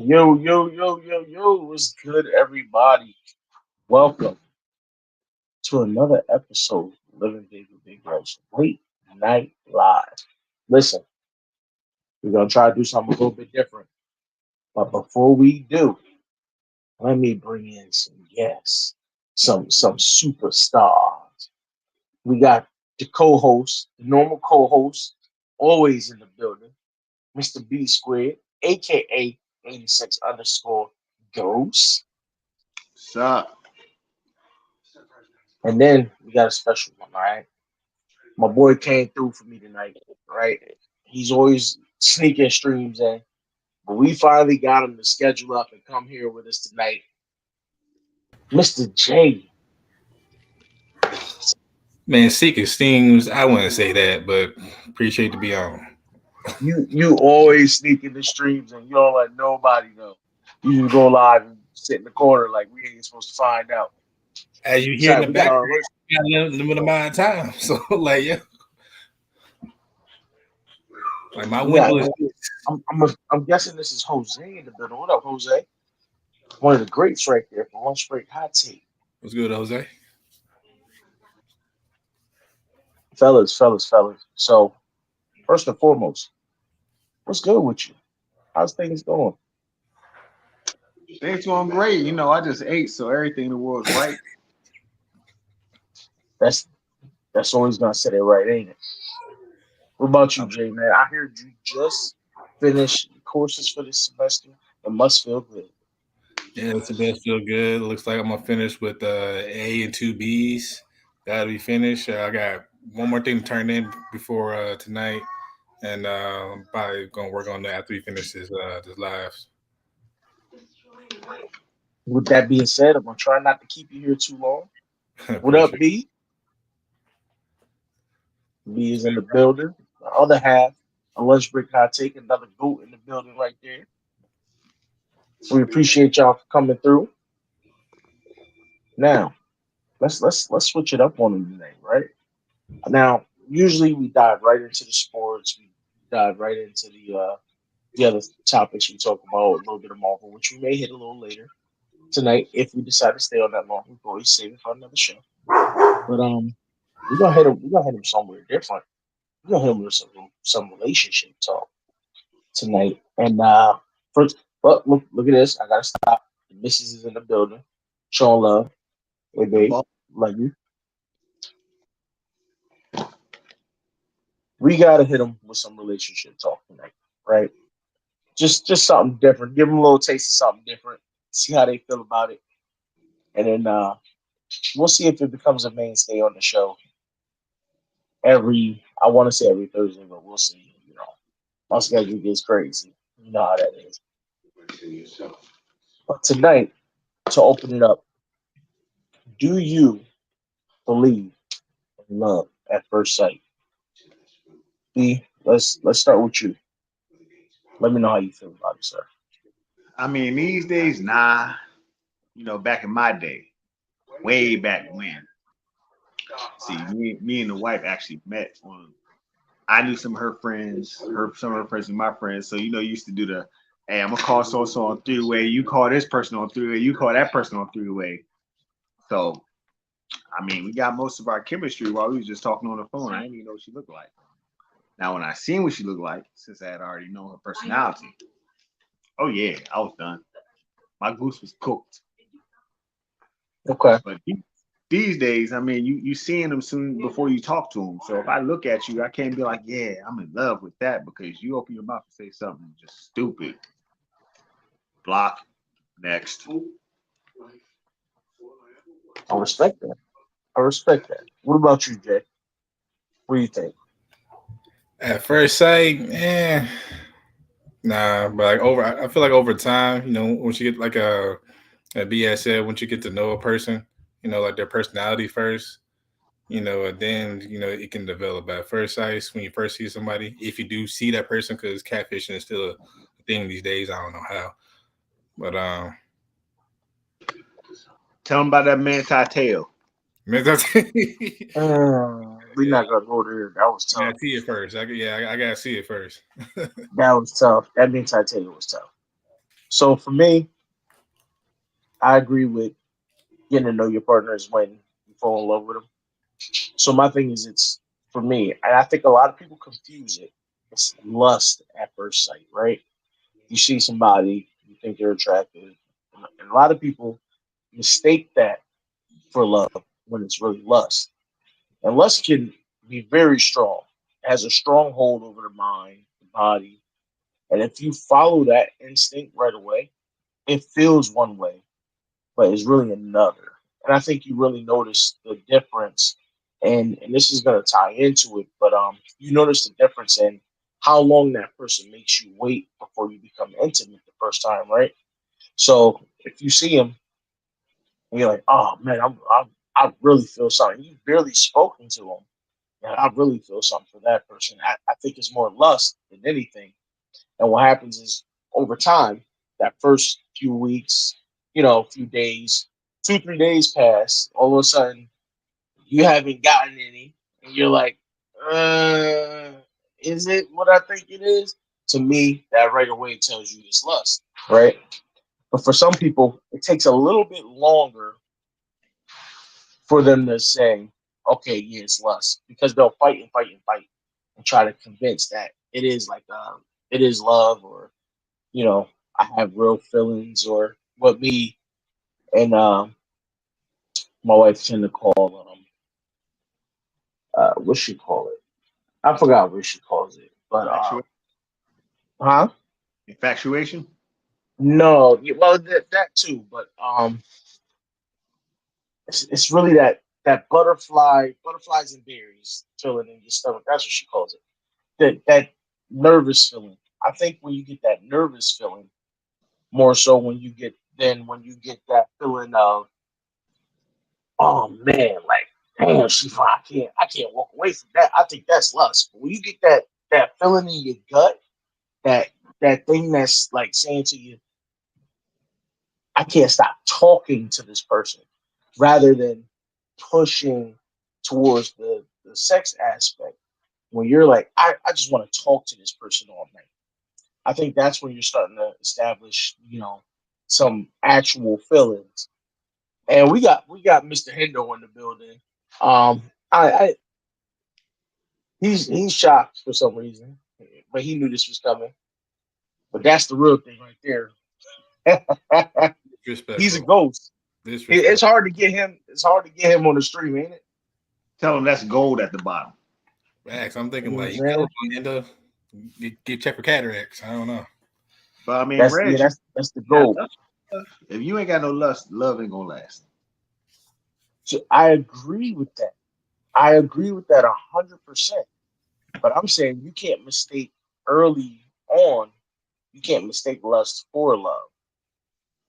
Yo, yo, yo, yo, yo, what's good, everybody? Welcome to another episode of Living Big with Big Regg. Late Night Live. Listen, we're going to try to do something a little bit different. But before we do, let me bring in some guests, some superstars. We got the co-host, the normal co-host, always in the building, Mr. B Squared, aka 86 underscore Ghost. Sup? And then we got a special one, all right? My boy came through for me tonight, right? He's always sneaking streams in, but we finally got him to schedule up and come here with us tonight. Mr. J. Man, seeking steams. I wouldn't say that, but appreciate to be on. You always sneak in the streams and you don't let nobody know. You just go live and sit in the corner like we ain't supposed to find out. As you hear in Sorry, the we got our background, we got a limited amount of time. So, like, yeah, like my we got, window is. I'm guessing this is Jose in the building. What up, Jose? One of the greats right there for Lunch Break Hot Take. What's good, Jose? Fellas. So, first and foremost, what's good with you? How's things going? Things going great. I just ate, so everything in the world's right. That's that's always gonna set it right, ain't it? What about you, Jay, man? I heard you just finished courses for this semester. It must feel good. Yeah, it's the best. Feel good. Looks like I'm gonna finish with A and two B's. Gotta be finished. I got one more thing to turn in before tonight, and I'm probably gonna work on that after we finish this live. With that being said, I'm gonna try not to keep you here too long. What up, Appreciate B? B is in the building. The other half, a lunch break hot take, another goat in the building right there. We appreciate y'all for coming through. Now, let's switch it up on them today, right? Now, usually we dive right into the sports. We dive right into the other topics we talk about, a little bit of Marvel, which we may hit a little later tonight if we decide to stay on that long. We can always save it for another show. But we're gonna hit him. We're gonna hit him somewhere different. We're gonna hit him with some relationship talk tonight. And first, but look at this. I gotta stop. The missus is in the building. Showing love. Hey, babe, love you. We gotta hit them with some relationship talk tonight, right? Just something different. Give them a little taste of something different. See how they feel about it, and then we'll see if it becomes a mainstay on the show. I want to say every Thursday, but we'll see. My schedule gets crazy. You know how that is. But tonight, to open it up, do you believe in love at first sight? B, let's start with you. Let me know how you feel about it, sir. I mean, these days, nah. Back in my day, way back when. See, me and the wife actually met on. I knew some of her friends, some of her friends were my friends. So used to do the, hey, I'm gonna call so so on three way. You call this person on three way. You call that person on three way. So, I mean, we got most of our chemistry while we was just talking on the phone. I didn't even know what she looked like. Now, when I seen what she looked like, since I had already known her personality, oh yeah, I was done. My goose was cooked. Okay. But these days, I mean, you seeing them soon before you talk to them. So if I look at you, I can't be like, yeah, I'm in love with that because you open your mouth and say something just stupid. Block. Next. I respect that. I respect that. What about you, Jay? What do you think? At first sight, nah, but like I feel like over time, once you get like a BS said, once you get to know a person, like their personality first, and then it can develop at first sight when you first see somebody. If you do see that person, because catfishing is still a thing these days. I don't know how, but Tell them about that manti tail. man, that's We're not gonna go there. That was I tough. gotta see it first. I gotta see it first. That was tough. That means I tell you it was tough. So for me, I agree with getting to know your partner is when you fall in love with them. So my thing is, it's for me, and I think a lot of people confuse it. It's lust at first sight, right? You see somebody, you think they're attractive, and a lot of people mistake that for love when it's really lust. And lust can be very strong, it has a strong hold over the mind, the body, and if you follow that instinct right away, it feels one way, but it's really another. And I think you really notice the difference. And this is gonna tie into it, but you notice the difference in how long that person makes you wait before you become intimate the first time, right? So if you see him and you're like, oh man, I really feel something. You've barely spoken to him. And I really feel something for that person. I think it's more lust than anything. And what happens is over time, that first few weeks, a few days, 2, 3 days pass. All of a sudden, you haven't gotten any, and you're like, uh, is it what I think it is? To me, that right away tells you it's lust, right? But for some people, it takes a little bit longer for them to say, okay, yeah, it's lust, because they'll fight and fight and fight and try to convince that it is love, or you know, I have real feelings, or what me and my wife tend to call what she call it. I forgot what she calls it, but huh? Infatuation. No, well that too, but it's really that butterflies and berries feeling in your stomach. That's what she calls it. That nervous feeling. I think when you get that nervous feeling, more so when you get that feeling of, oh man, like damn, she fine. I can't walk away from that. I think that's lust. But when you get that feeling in your gut, that that thing that's like saying to you, I can't stop talking to this person, rather than pushing towards the sex aspect. When you're like, I just want to talk to this person all night. I think that's when you're starting to establish, some actual feelings. And we got Mr. Hendo in the building. I he's shocked for some reason, but he knew this was coming. But that's the real thing right there. He's a Disrespectful. ghost. It's Disrespect. hard to get him. It's hard to get him on the stream, ain't it? Tell them that's gold at the bottom. Max, I'm You thinking know what I'm like you saying? could end up get checked for cataracts. I don't know. But I mean, That's Reg, yeah. you That's the got goal. lust. If you ain't got no lust, love ain't gonna last. So I agree with that. I agree with that 100%. But I'm saying you can't mistake early on. You can't mistake lust for love,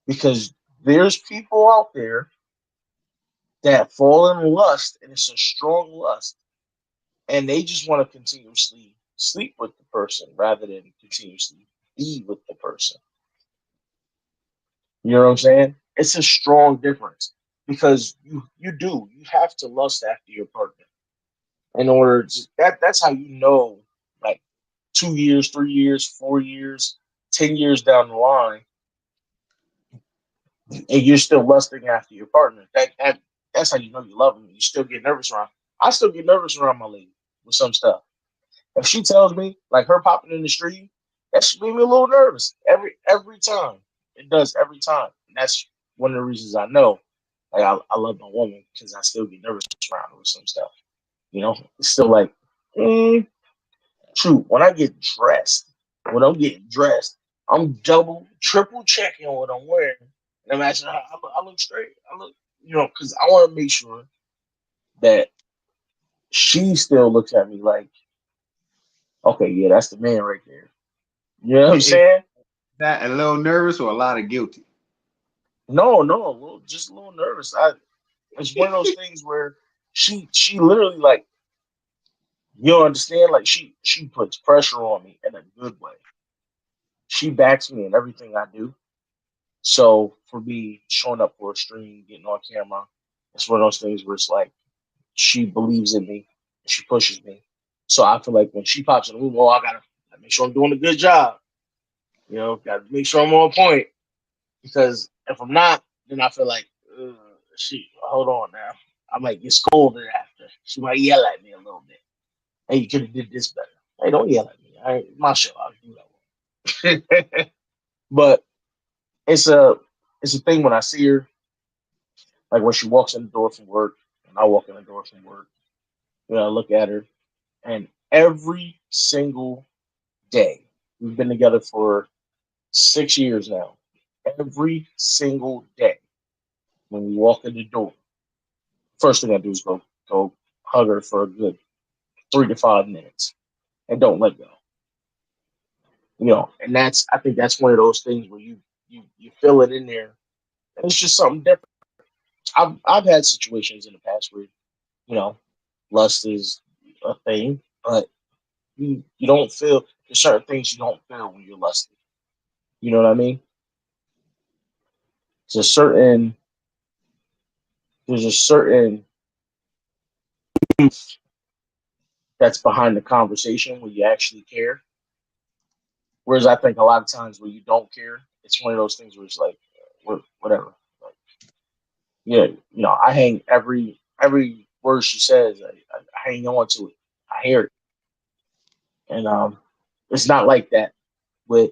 because there's people out there that fall in lust, and it's a strong lust, and they just want to continuously sleep with the person rather than continuously be with the person. You know what I'm saying? It's a strong difference, because you have to lust after your partner in order to, that's how you know, like 2 years, 3 years, 4 years, 10 years down the line, and you're still lusting after your partner. That's how you know you love them. You still get nervous around. I still get nervous around my lady with some stuff. If she tells me, like her popping in the street, that should make me a little nervous every time. It does every time. And that's one of the reasons I know, like I love my woman, because I still get nervous around her with some stuff. It's still like, mm, true. When I'm getting dressed, I'm double, triple checking what I'm wearing. And I'm asking, I look straight. I look, because I want to make sure that she still looks at me like, okay, yeah, that's the man right there. You know what I'm Is saying? that a little nervous or a lot of guilty? No, no, just a little nervous. It's one of those things where she literally, like, you don't understand, like she puts pressure on me in a good way. She backs me in everything I do. So for me showing up for a stream, getting on camera, it's one of those things where it's like she believes in me, and she pushes me. So I feel like when she pops in the room, I gotta make sure I'm doing a good job. Got to make sure I'm on point because if I'm not, then I feel like, shit, hold on now. I might get scolded after. She might yell at me a little bit. Hey, you could have did this better. Hey, don't yell at me. My show. I'll do that one. But it's a it's a thing when I see her, like when she walks in the door from work, and I walk in the door from work. I look at her, and every single day we've been together for 6 years now. Every single day when we walk in the door, first thing I do is go hug her for a good 3 to 5 minutes and don't let go. And I think that's one of those things where you feel it in there, and it's just something different. I've had situations in the past where you know lust is a thing, but you don't feel there's certain things you don't feel when you're lusty. You know what I mean? There's a certain there's a certain that's behind the conversation where you actually care. Whereas I think a lot of times when you don't care, it's one of those things where it's like whatever. Like, yeah, I hang every word she says. I hang on to it. I hear it, and it's not like that with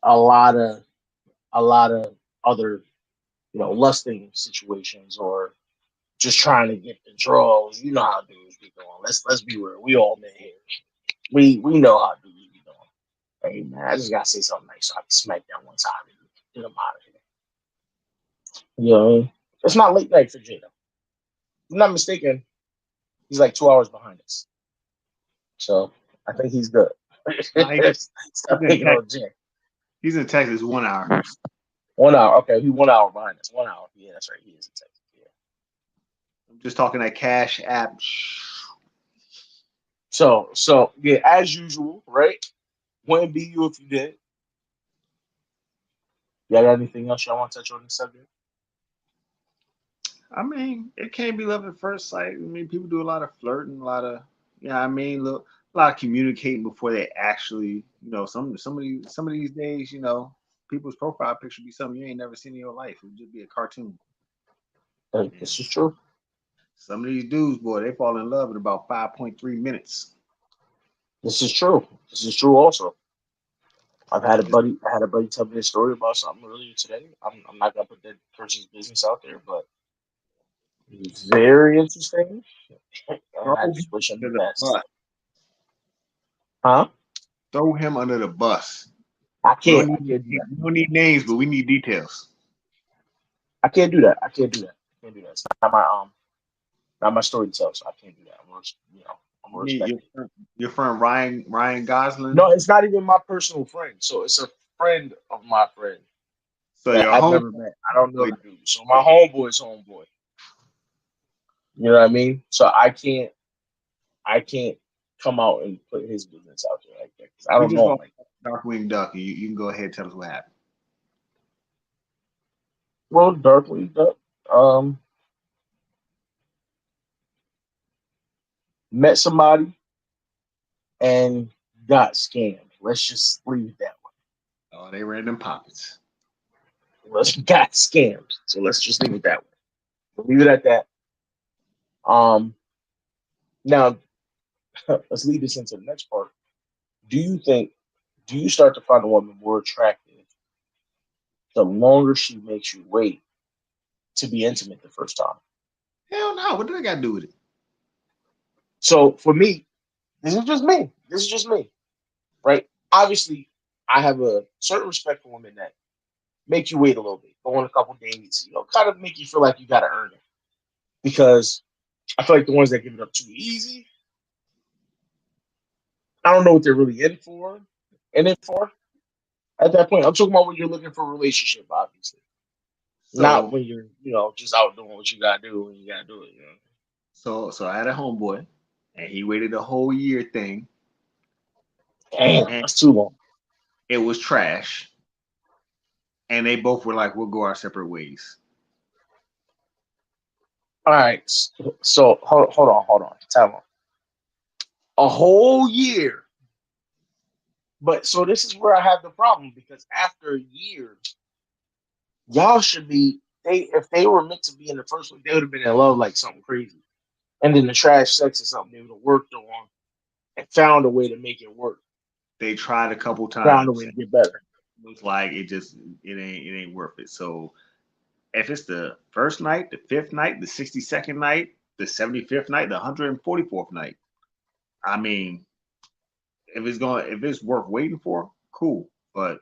a lot of a lot of other lusting situations or just trying to get the draws. You know how dudes be doing. Let's be real. We all been here. We know how dudes be doing. Hey man, I just gotta say something nice so I can smack that one time and get him out of here. It's not late night for Jada. If I'm not mistaken, he's like 2 hours behind us. So I think he's good. Stop picking on Jay. He's in Texas 1 hour. 1 hour. Okay, he's 1 hour behind us. 1 hour. Yeah, that's right. He is in Texas. Yeah. I'm just talking that Cash App. So yeah, as usual, right? Wouldn't be you if you did. Y'all got anything else y'all want to touch on this subject? I mean, it can't be love at first sight. I mean, people do a lot of flirting, a lot of, look, a lot of communicating before they actually, some of these days, people's profile picture be something you ain't never seen in your life. It would just be a cartoon. This is true. Some of these dudes, boy, they fall in love in about 5.3 minutes. This is true. This is true also. I had a buddy tell me a story about something earlier today. I'm not gonna put that person's business out there, but it's very interesting, and I Throw just him wish him the under the best. bus. Huh? Throw him under the bus. I We can't. don't I need, can't do we that. don't need names, but we need details. I can't do that. I can't do that. I can't do that. It's not my story to tell, so I can't do that. I'm gonna You mean respect it. your friend Ryan Gosling? No, it's not even my personal friend. So it's a friend of my friend So that your I've home, never met. I don't know the dude. So my homeboy's homeboy. You know what I mean? So I can't come out and put his business out there like that because I we don't just know him want like that. Darkwing Duck. You can go ahead and tell us what happened. Well, Darkwing Duck met somebody and got scammed. Let's just leave it that Oh, they ran them pockets. way. Let's got scammed. So let's just leave it that way. We'll leave it at that. Um, Now let's lead this into the next part. Do you think? Do you start to find a woman more attractive the longer she makes you wait to be intimate the first time? Hell no. What do they got to do with it? So for me, this is just me. This is just me, right? Obviously, I have a certain respect for women that make you wait a little bit, go on a couple dates, kind of make you feel like you got to earn it. Because I feel like the ones that give it up too easy, I don't know what they're really in it for. At that point, I'm talking about when you're looking for a relationship, obviously, not So when you're, just out doing what you gotta do when you gotta do it. so I had a homeboy, and he waited a whole year thing, Damn, and that's too long. it was trash. And they both were like, "We'll go our separate ways." All right, so hold on, time on. A whole year But so this is where I have the problem because after years, y'all should be they if they were meant to be in the first one, they would have been in love like something crazy. And then the trash sex is something they would have worked on and found a way to make it work, They tried a couple found a times way to and get better. it looks like it ain't worth it. So if it's the first night, the fifth night, the 62nd night, the 75th night, the 144th night, I mean, if it's worth waiting for, cool. But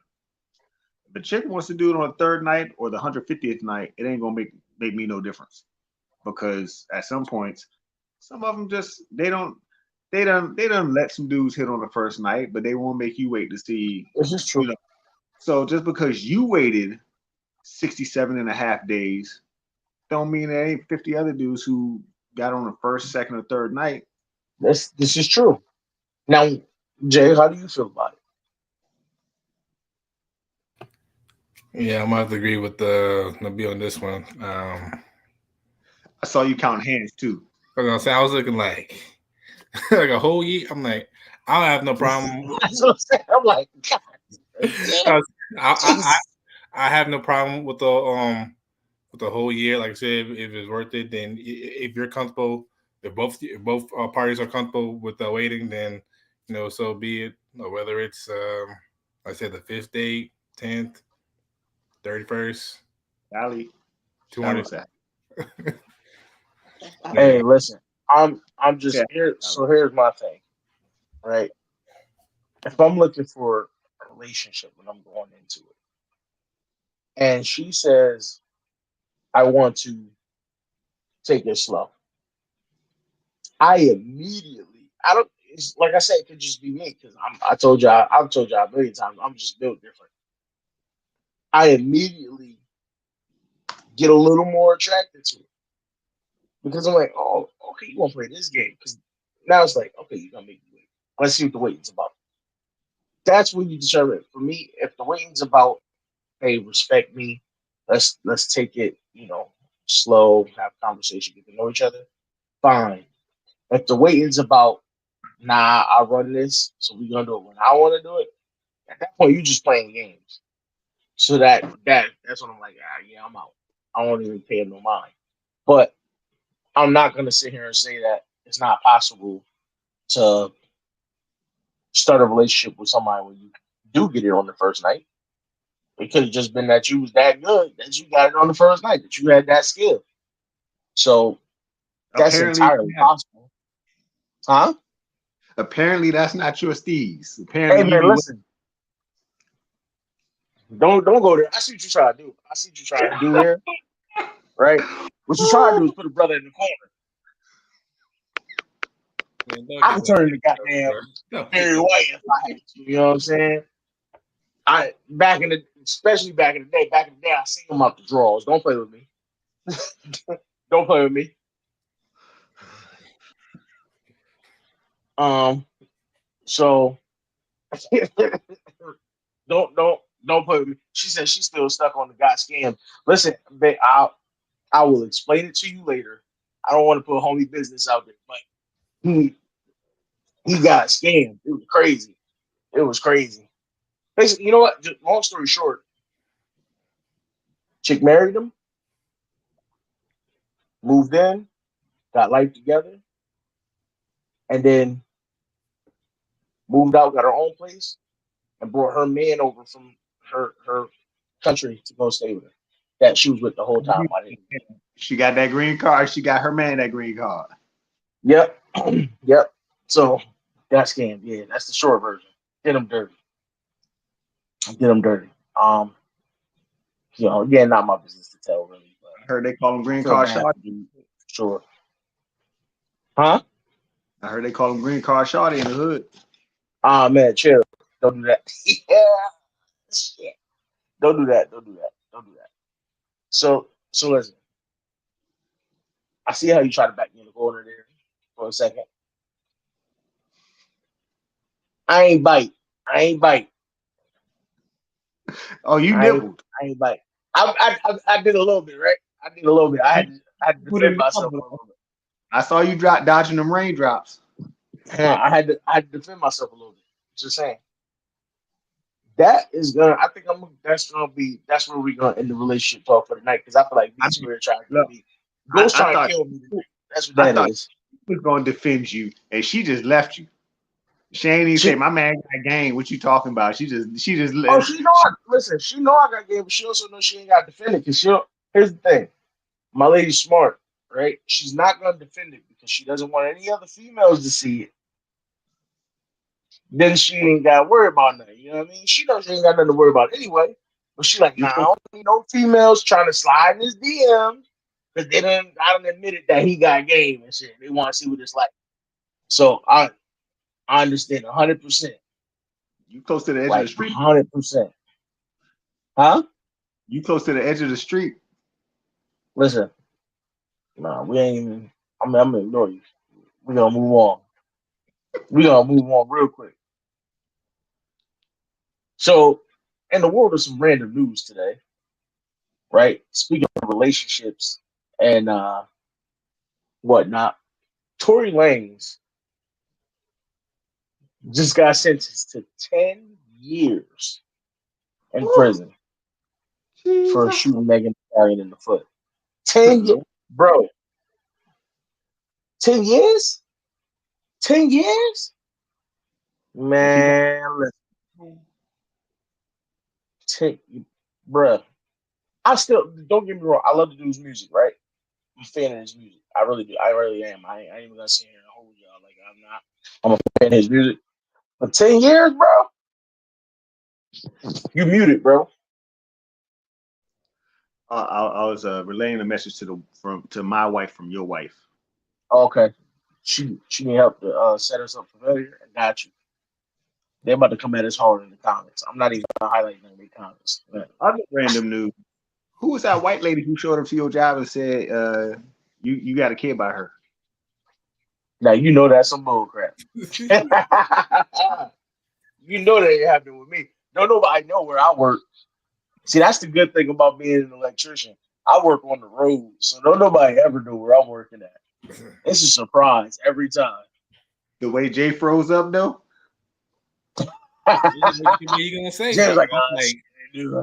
if a chick wants to do it on the third night or the 150th night, it ain't gonna make me no difference because at some points, some of them just they don't let some dudes hit on the first night, but they won't make you wait to see, This is you true. know. So just because you waited 67 and a half days, don't mean there ain't 50 other dudes who got on the first, second, or third night. This is true. Now, Jay, how do you feel about it? Yeah, I'm gonna have to agree with the B on this one. I saw you counting hands too. I was gonna say I was looking like like a whole year. I'm like, I don't have no problem. That's what I'm saying. I'm like, God damn, I, I Jesus. I have no problem with the whole year. Like I said, if it's worth it, then if you're comfortable, if both parties are comfortable with the waiting, then so be it. Whether it's like I said, the fifth date, 10th, 31st, Sally, Shallow 20. said. Hey, Yeah, listen, I'm Yeah, just here. Shallow. So here's my thing, right? If I'm looking for a relationship when I'm going into it, and she says I want to take it slow, I immediately I don't. It's, like I said, it could just be me because I've told y'all a million times I'm just built different. I immediately get a little more attracted to it because I'm like, oh, okay, you want to play this game? Because now it's like, okay, you're gonna make me wait. Let's see what the waiting's about. That's when you determine. For me, if the waiting's about, hey, respect me, let's take it, slow, have conversation, get to know each other. Fine. If the waiting's about, nah, I run this, so we're gonna do it when I want to do it. At that point, you just playing games. So that's when I'm like, yeah, I'm out. I won't even pay him no mind. But I'm not gonna sit here and say that it's not possible to start a relationship with somebody when you do get it on the first night. It could have just been that you was that good that you got it on the first night, that you had that skill. So that's Apparently, entirely possible. Huh? apparently that's not your steez. Hey Apparently you man, be listen. Don't go there. I see what you're trying to do. I see what you're trying to do here, right? What you're trying to do is put a brother in the corner. man, don't I get can that turn into mixed up, goddamn bro. Don't get Barry that. White if I had to. You know what I'm saying? Especially back in the day. Back in the day, I seen him out the drawers. Don't play with me. Don't play with me. Um. So don't play with me. She said she's still stuck on the got scam. Listen, I will explain it to you later. I don't want to put homie business out there, but he he got scammed. It was crazy. It was crazy. Basically, you know what? Just long story short, chick married him, moved in, got life together, and then moved out, got her own place, and brought her man over from her country to go stay with her. That she was with the whole time. I didn't. she got that green card. She got her man that green card. Yep, yep. So that's scam. Yeah, that's the short version. Get them dirty. Get them dirty. Again, not my business to tell really, but I heard they call him I green feel card bad shot. for dude. Sure. Huh? I heard they call him green card shorty in the hood. Ah man, chill. Don't do that. Yeah. Shit. Don't do that. Don't do that. Don't do that. So listen. I see how you try to back me in the corner there for a second. I ain't bite. I ain't bite. Oh, you nibbled. I ain't bite. I did a little bit, right? I did a little bit. You I had to put it defend in myself a envelope. little bit. I saw you dodging them raindrops. I had to defend myself a little bit. Just saying. That is gonna. I think I'm. That's gonna be. That's where we're gonna end the relationship talk for the night because I feel like I B mean, Square trying to kill look, me. I, Ghost I trying to thought kill me tonight. That's what I that thought is. she was gonna defend you, and she just left you. She ain't even say, She. "My man got game." What you talking about? She just Oh, left. she know. Listen, she know I got game, but she also know she ain't got to defend it. Cause she. Here's the thing. My lady's smart, right? She's not gonna defend it because she doesn't want any other females to see it. Then she ain't got to worry about nothing. You know what I mean? She knows she ain't got nothing to worry about anyway. But she like, You nah, I supposed don't need no females trying to slide in his DM because I don't admitted that he got game and shit. They want to see what it's like. So I understand 100%, you close to the edge of the like street. 100%. Huh? You close to the edge of the street. Listen, nah, we ain't even. I'm gonna ignore you. We gonna move on. We gonna move on real quick. So, in the world of some random news today, right? Speaking of relationships and whatnot, Tory Lanez just got sentenced to 10 years in Woo, prison for Jesus. shooting Megan Thee Stallion in the foot. 10 years, Lord, bro. 10 years? 10 years? and people, Man, listen, 10, bruh. I still, don't get me wrong, I love the dude's music, right? I'm a fan of his music. I really do. I really am. I ain't even gonna sit here and hold y'all like I'm not. I'm a fan of his music. But 10 years, bro? You muted, bro. I was relaying a message to my wife from your wife. Okay. She need help to set us up for failure. I got you. They're about to come at us hard in the comments. I'm not even gonna highlight any of the comments. Other random news. Who was that white lady who showed up to your job and said, you got to care about her? Now you know that's some bull crap. You know that ain't happening with me. Don't nobody know where I work. See, that's the good thing about being an electrician. I work on the road, so don't nobody ever know where I'm working at. It's a surprise every time. The way Jay froze up though. What you gonna say Jay though? was like, Like, shit, dude.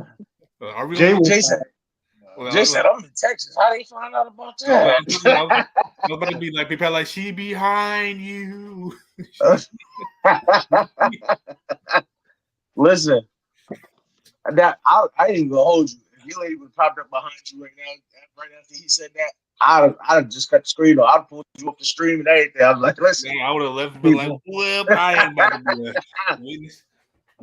are we Jay gonna? was Jay said, Jay Well, said, I'm in Texas. How they find out about well, that? I was about to be like people are like she behind you. Listen, I ain't even gonna hold you. If your lady would popped up behind you right now, right after he said that, I'd just cut the screen off. I'd pull you off the stream and everything. I was like, listen, I would have left, been like, people, "Well, I ain't about to be a witness."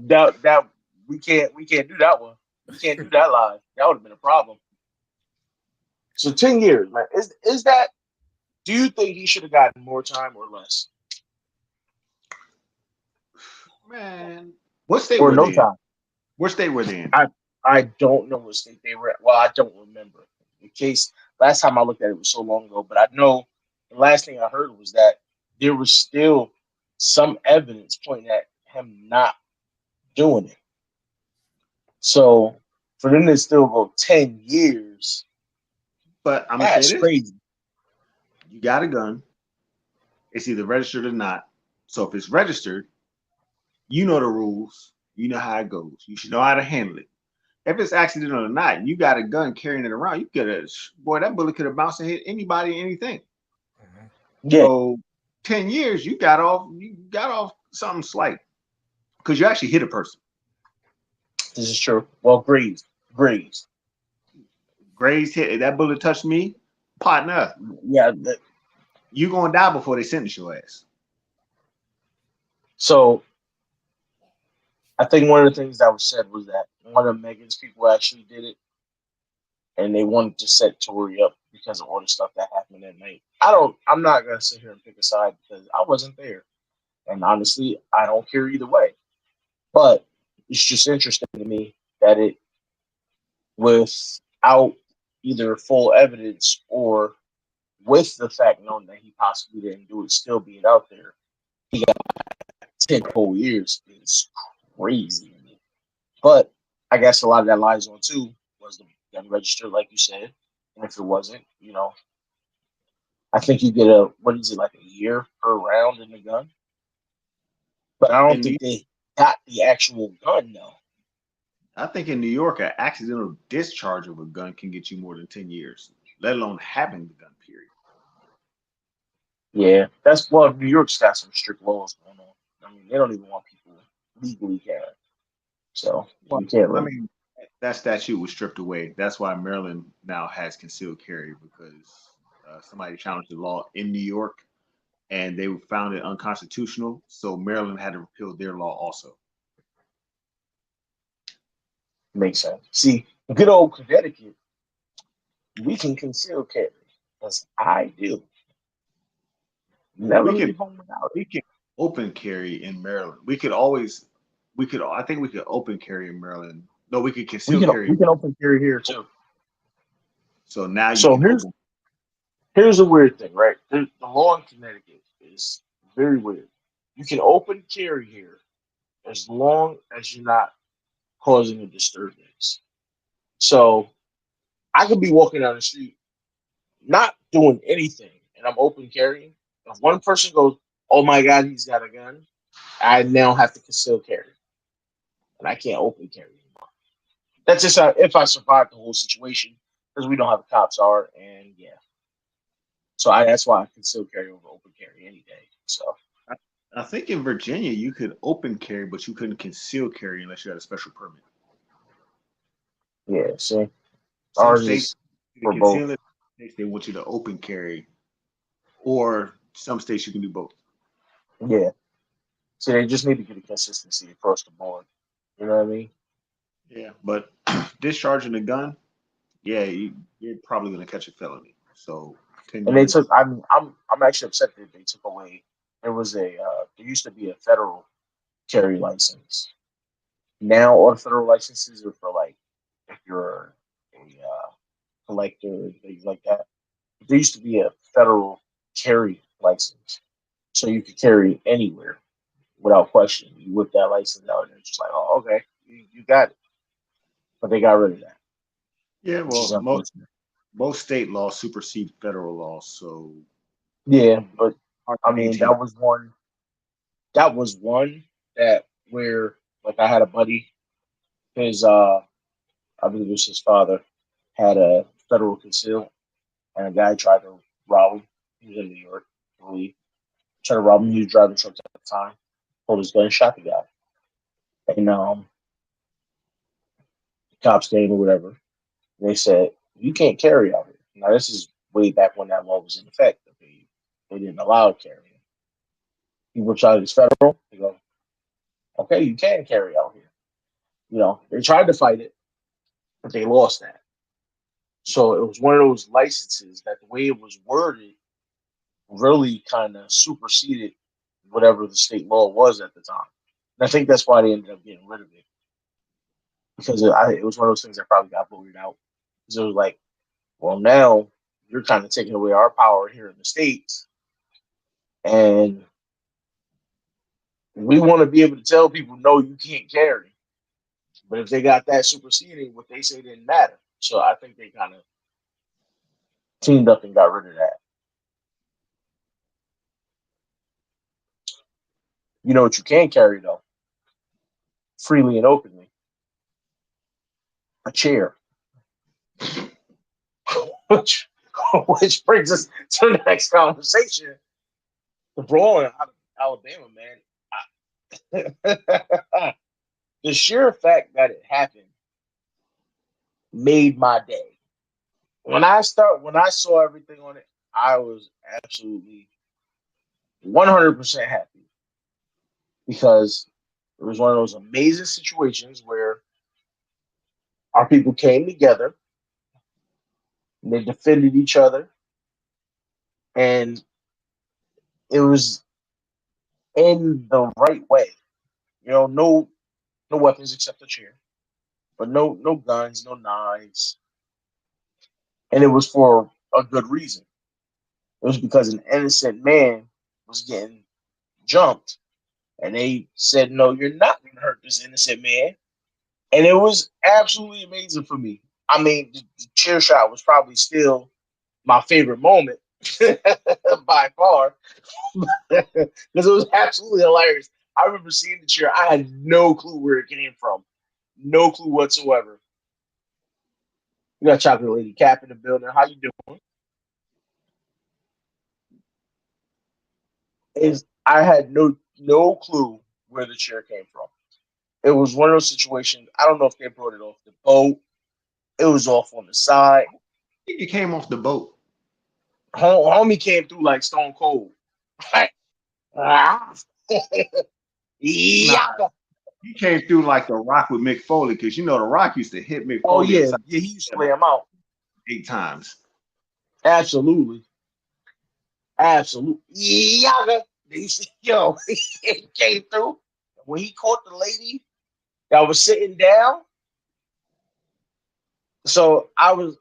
that we can't do that one. We can't do that live. That would have been a problem. So 10 years, man. Is that? Do you think he should have gotten more time or less, man. What state or were no they in? time? What state were they in? I don't know what state they were at. Well, I don't remember. In case last time I looked at it was so long ago, but I know the last thing I heard was that there was still some evidence pointing at him not doing it. So for them to still go 10 years, But I'm gonna say that's this: crazy. you got a gun. It's either registered or not. So if it's registered, you know the rules. You know how it goes. You should know how to handle it. If it's accidental or not, you got a gun carrying it around. You could have, boy, that bullet could have bounced and hit anybody, anything. Yeah, So 10 years, you got off something slight because you actually hit a person. this is true. Well, Graves. Graves hit that bullet touched me, partner. Yeah. You gonna die before they sentence your ass. So I think one of the things that was said was that one of Megan's people actually did it, and they wanted to set Tori up because of all the stuff that happened that night. I'm not gonna sit here and pick a side because I wasn't there, and honestly, I don't care either way. But it's just interesting to me that it, without either full evidence or with the fact known that he possibly didn't do it, still being out there, he got 10 whole years is crazy. But I guess a lot of that lies on too was the gun register, like you said. And if it wasn't, I think you get what is it, like a year per round in the gun? But I don't And think they got the actual gun though. I think in New York, an accidental discharge of a gun can get you more than 10 years, let alone having the gun, period. Yeah, that's well. New York's got some strict laws going on. I mean, they don't even want people legally carrying, so Well, you can't I really. mean, that statute was stripped away. That's why Maryland now has concealed carry because somebody challenged the law in New York and they found it unconstitutional. So Maryland had to repeal their law also. Make sense. See, good old Connecticut, we can conceal carry, as I do. Never We can leave home without it. we can open carry in Maryland. We could I think we could open carry in Maryland. No, we could We conceal can carry. we can open carry here too. So now you So can here's open. here's a weird thing, right? The law in Connecticut is very weird. You can open carry here as long as you're not causing a disturbance. So I could be walking down the street, not doing anything, and I'm open carrying. If one person goes, "Oh my God, he's got a gun," I now have to conceal carry, and I can't open carry anymore. That's just if I survive the whole situation because we don't have the cops are, and yeah. So that's why I conceal carry over open carry any day. So I, I think in Virginia you could open carry, but you couldn't conceal carry unless you had a special permit. yeah, see, Some ours states is to for both. conceal it, states they want you to open carry, or some states you can do both. Yeah, so they just need to get a consistency across the board. You know what I mean? Yeah, but discharging a gun, yeah, you're probably gonna catch a felony. So 10 And they took. years. I'm actually upset that they took away. There was a there used to be a federal carry license. Now all the federal licenses are for like if you're a collector and things like that. There used to be a federal carry license, so you could carry anywhere without question. You whip that license out and it's just like, oh, okay, you got it. But they got rid of that, Yeah, which is well, unfortunate. most state laws supersede federal laws, so Yeah, but hard to I mean maintain. that was one. That was one that where like I had a buddy, his I believe it was his father, had a federal conceal, and a guy tried to rob him. He was in New York, I believe. Tried to rob him. He was driving trucks at the time. Pulled his gun, shot the guy, and cops came or whatever. And they said you can't carry out here. Now this is way back when that law was in effect. They didn't allow carrying. He whips out his federal. They go, okay, you can carry out here. They tried to fight it, but they lost that. So it was one of those licenses that the way it was worded really kind of superseded whatever the state law was at the time. And I think that's why they ended up getting rid of it because it was one of those things that probably got voted out. Because it was like, well, now you're kind of taking away our power here in the States. And we want to be able to tell people, no, you can't carry. But if they got that superseding, what they say didn't matter. So I think they kind of teamed up and got rid of that. You know what you can carry, though, freely and openly? A chair. which which brings us to the next conversation. The brawling out of Alabama, man. The sheer fact that it happened made my day. When I saw everything on it, I was absolutely 100% happy because it was one of those amazing situations where our people came together and they defended each other, and it was in the right way. No weapons except a chair, but no guns, no knives, and it was for a good reason. It was because an innocent man was getting jumped, and they said, "No, you're not going to hurt this innocent man." And it was absolutely amazing for me. I mean, the chair shot was probably still my favorite moment by far because it was absolutely hilarious. I remember seeing the chair. I had no clue where it came from. no clue whatsoever. We got Chocolate Lady Cap in the building. How you doing? I had no clue where the chair came from. It was one of those situations. I don't know if they brought it off the boat. It was off on the side. I think it came off the boat. Homie came through like Stone Cold. Yeah. Nah, he came through like the Rock with Mick Foley, because you know the Rock used to hit Mick Oh Foley yeah, he used to lay him out. 8 times. Absolutely. Yeah. Yo, he came through. When he caught the lady that was sitting down, so I First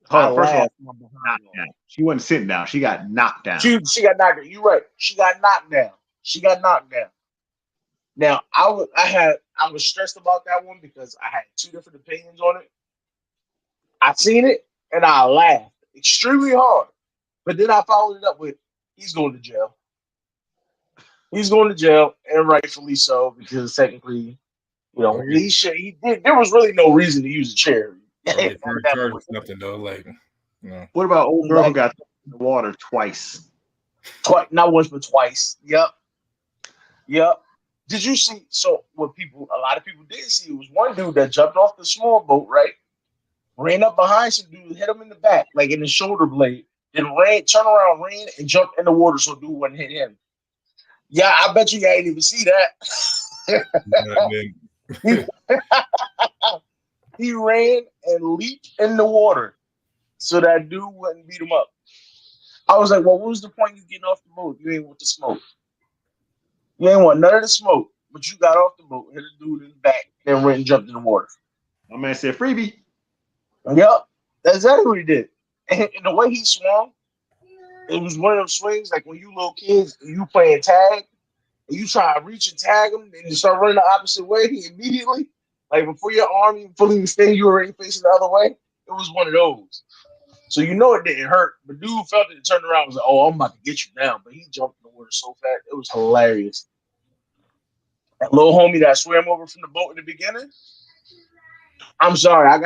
of all, laughed. knocked down. She wasn't sitting down. She got knocked down. She got knocked down. You're right. She got knocked down. Now I was stressed about that one because I had 2 different opinions on it. I seen it and I laughed extremely hard, but then I followed it up with, he's going to jail. He's going to jail, and rightfully so, because technically, he did. There was really no reason to use a chair. Charge nothing though, like. No. What about old girl who got in the water twice? Not once, but twice. Yep. Did you see? So a lot of people didn't see, it was one dude that jumped off the small boat, right? Ran up behind some dude, hit him in the back, like in the shoulder blade. Then turned around, ran, and jumped in the water so dude wouldn't hit him. Yeah, I bet you ain't even see that. He ran and leaped in the water so that dude wouldn't beat him up. I was like, well, what was the point of you getting off the boat? You ain't want the smoke. You ain't want none of the smoke, but you got off the boat, hit a dude in the back, then ran and jumped in the water. My man said freebie. Yep, that's exactly what he did. And the way he swung, it was one of those swings like when you little kids, you playing tag, and you try to reach and tag him, and you start running the opposite way immediately. Like before your arm even fully extended, you were already facing the other way. It was one of those. So it didn't hurt. But dude felt it and turned around and was like, oh, I'm about to get you down. But he jumped in the water so fast. It was hilarious. That little homie that swam over from the boat in the beginning, I'm sorry.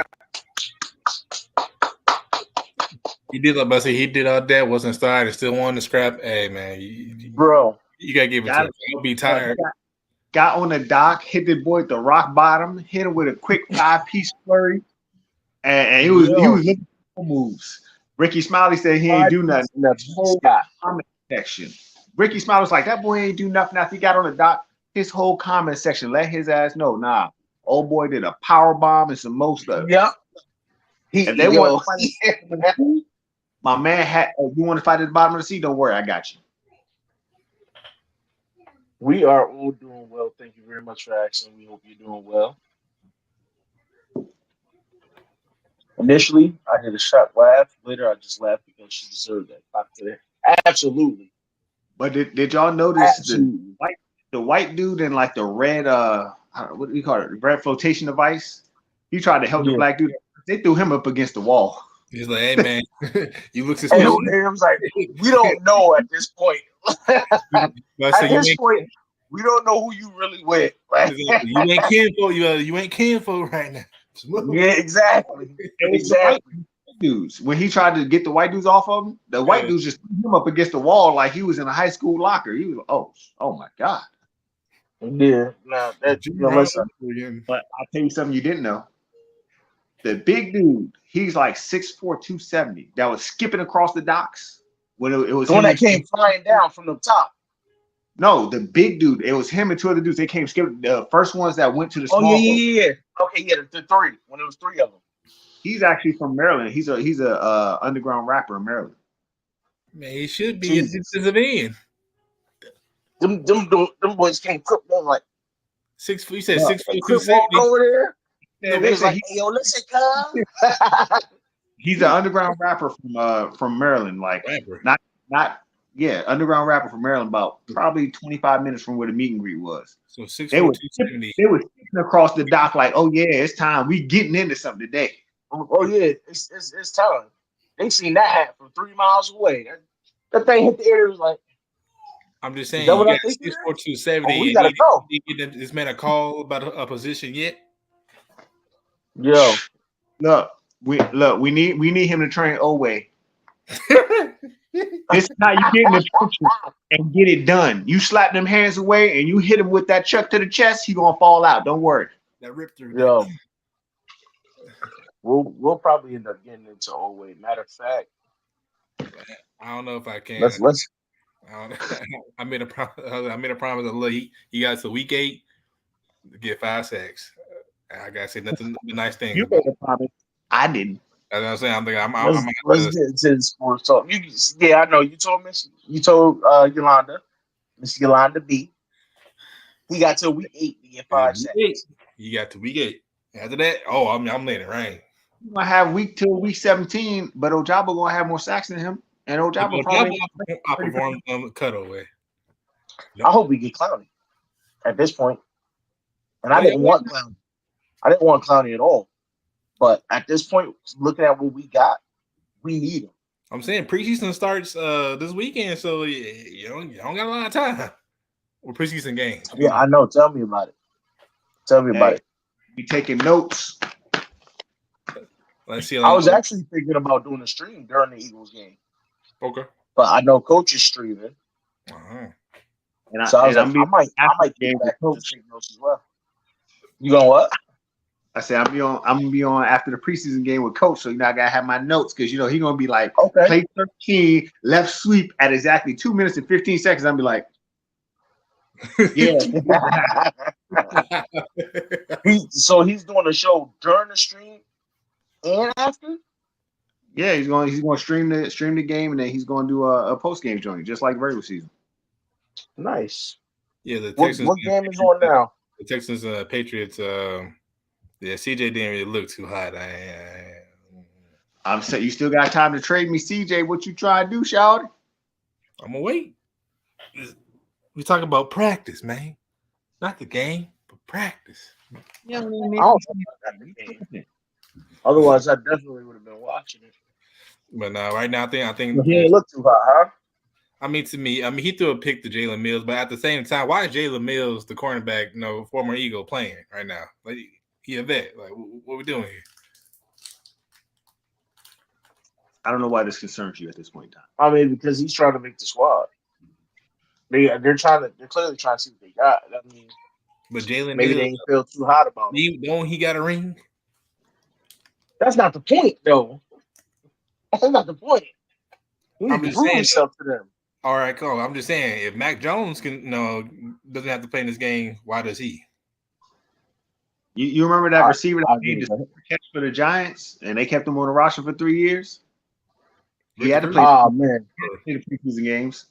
He did like I say, he did all that, wasn't started, and still won the scrap. Hey man, bro, you gotta give it to him. He'll be tired. Got on the dock, hit the boy at the rock bottom, hit him with a quick 5-piece flurry, and he was looking for moves. Ricky Smiley said he ain't do nothing. Whole comment section. Ricky Smiley was like, that boy ain't do nothing after he got on the dock. His whole comment section let his ass know, nah, old boy did a power bomb and some more stuff. Yep. If they want to fight, my man had. Oh, you want to fight at the bottom of the sea? Don't worry, I got you. We are all doing well. Thank you very much for asking. We hope you're doing well. Initially, I did a sharp laugh. Later, I just laughed because she deserved that. Absolutely. But did y'all notice the white dude in like the red what do you call it? Red flotation device? He tried to help the black dude. They threw him up against the wall. He's like, hey man, you look suspicious. And I was like, we don't know at this point. At this point, we don't know who you really with. Right? You ain't kinfolk. You ain't kinfolk right now. Yeah, exactly. Dudes, when he tried to get the white dudes off of him, the white dudes just threw him up against the wall like he was in a high school locker. He was oh my god. Yeah, no, listen. But I'll tell you something you didn't know. The big dude, he's like 6'4", 270. That was skipping across the docks when it was the one that came flying down from the top. No, the big dude. It was him and 2 other dudes. They came skipping. The first ones that went to the small boat. Yeah. Okay, yeah, the 3 when it was 3 of them. He's actually from Maryland. He's a underground rapper in Maryland. Man, he should be in Livin. Them boys came cook them like 6 foot. You said 6 foot 270 over there. Yeah, they was like, hey, yo, listen, cuz. He's an underground rapper from Maryland, like not underground rapper from Maryland, about probably 25 minutes from where the meet and greet was. So 6 foot 270. They were sitting across the dock like, oh yeah, it's time. We getting into something today. Oh yeah, it's time. They seen that hat from 3 miles away. That thing hit the air. It was like, I'm just saying, you got 6 foot 270. We gotta go. You get this man a call about a position yet? Yo, We need him to train Oway. This is how you get in the trenches and get it done. You slap them hands away and you hit him with that chuck to the chest, he gonna fall out. Don't worry. That rip through. yo, we'll probably end up getting into Oway. Matter of fact, I don't know if I can. let's I, don't, I made a I made a promise. Look, he got to week 8 to get 5 sacks. I gotta say nothing but nice things You about made a promise. I didn't. That's what I'm saying. I'm thinking let's get into the sports talk. Yeah, I know you told Yolanda, Miss Yolanda B. He got till week 8 to get 5 sacks. You got to week 8. After that, oh, I'm letting it rain. You're gonna have week till week 17, but Ojabo gonna have more sacks than him. And Ojabo probably outperformed Cutaway. I hope we get Clowney at this point. And I didn't want Clowney. I didn't want Clowney at all. But at this point, looking at what we got, we need him. I'm saying preseason starts this weekend, so you don't got a lot of time. Or preseason games. Yeah, I know. Tell me about it. Tell me about it. Be taking notes. Let's see. I was actually thinking about doing a stream during the Eagles game. Okay. But I know Coach is streaming. Uh-huh. And so I was like, I might get back to take notes as well. You going what? I said I'm gonna be on after the preseason game with Coach, so I gotta have my notes because he's gonna be like, okay, play 13, left sweep at exactly 2 minutes and 15 seconds. I'm be like, yeah. So he's doing a show during the stream and after. Yeah, he's going to stream the game and then he's going to do a post game joint just like regular season. Nice. Yeah, the Texans. What game is on now? The Texans Patriots. Yeah, CJ didn't really look too hot. I'm saying you still got time to trade me, CJ. What you trying to do, Shawty? I'm gonna wait. We talking about practice, man. Not the game, but practice. Yeah, I don't the game. Otherwise, I definitely would have been watching it. But now, right now, I think he ain't look too hot, huh? I mean, he threw a pick to Jalen Mills, but at the same time, why is Jalen Mills, the cornerback, former Eagle, playing right now? Like, he a vet. Like, what we doing here? I don't know why this concerns you at this point in time. I mean, because he's trying to make the squad. They're clearly trying to see what they got. I mean, but Jalen maybe they didn't feel too hot about it. Don't he got a ring? That's not the point, though. That's not the point. You need to prove yourself to them. All right, cool. I'm just saying, if Mac Jones doesn't have to play in this game, why does he? You remember that receiver that made the catch for the Giants, and they kept him on the roster for 3 years? He had to play. Oh man, the preseason games.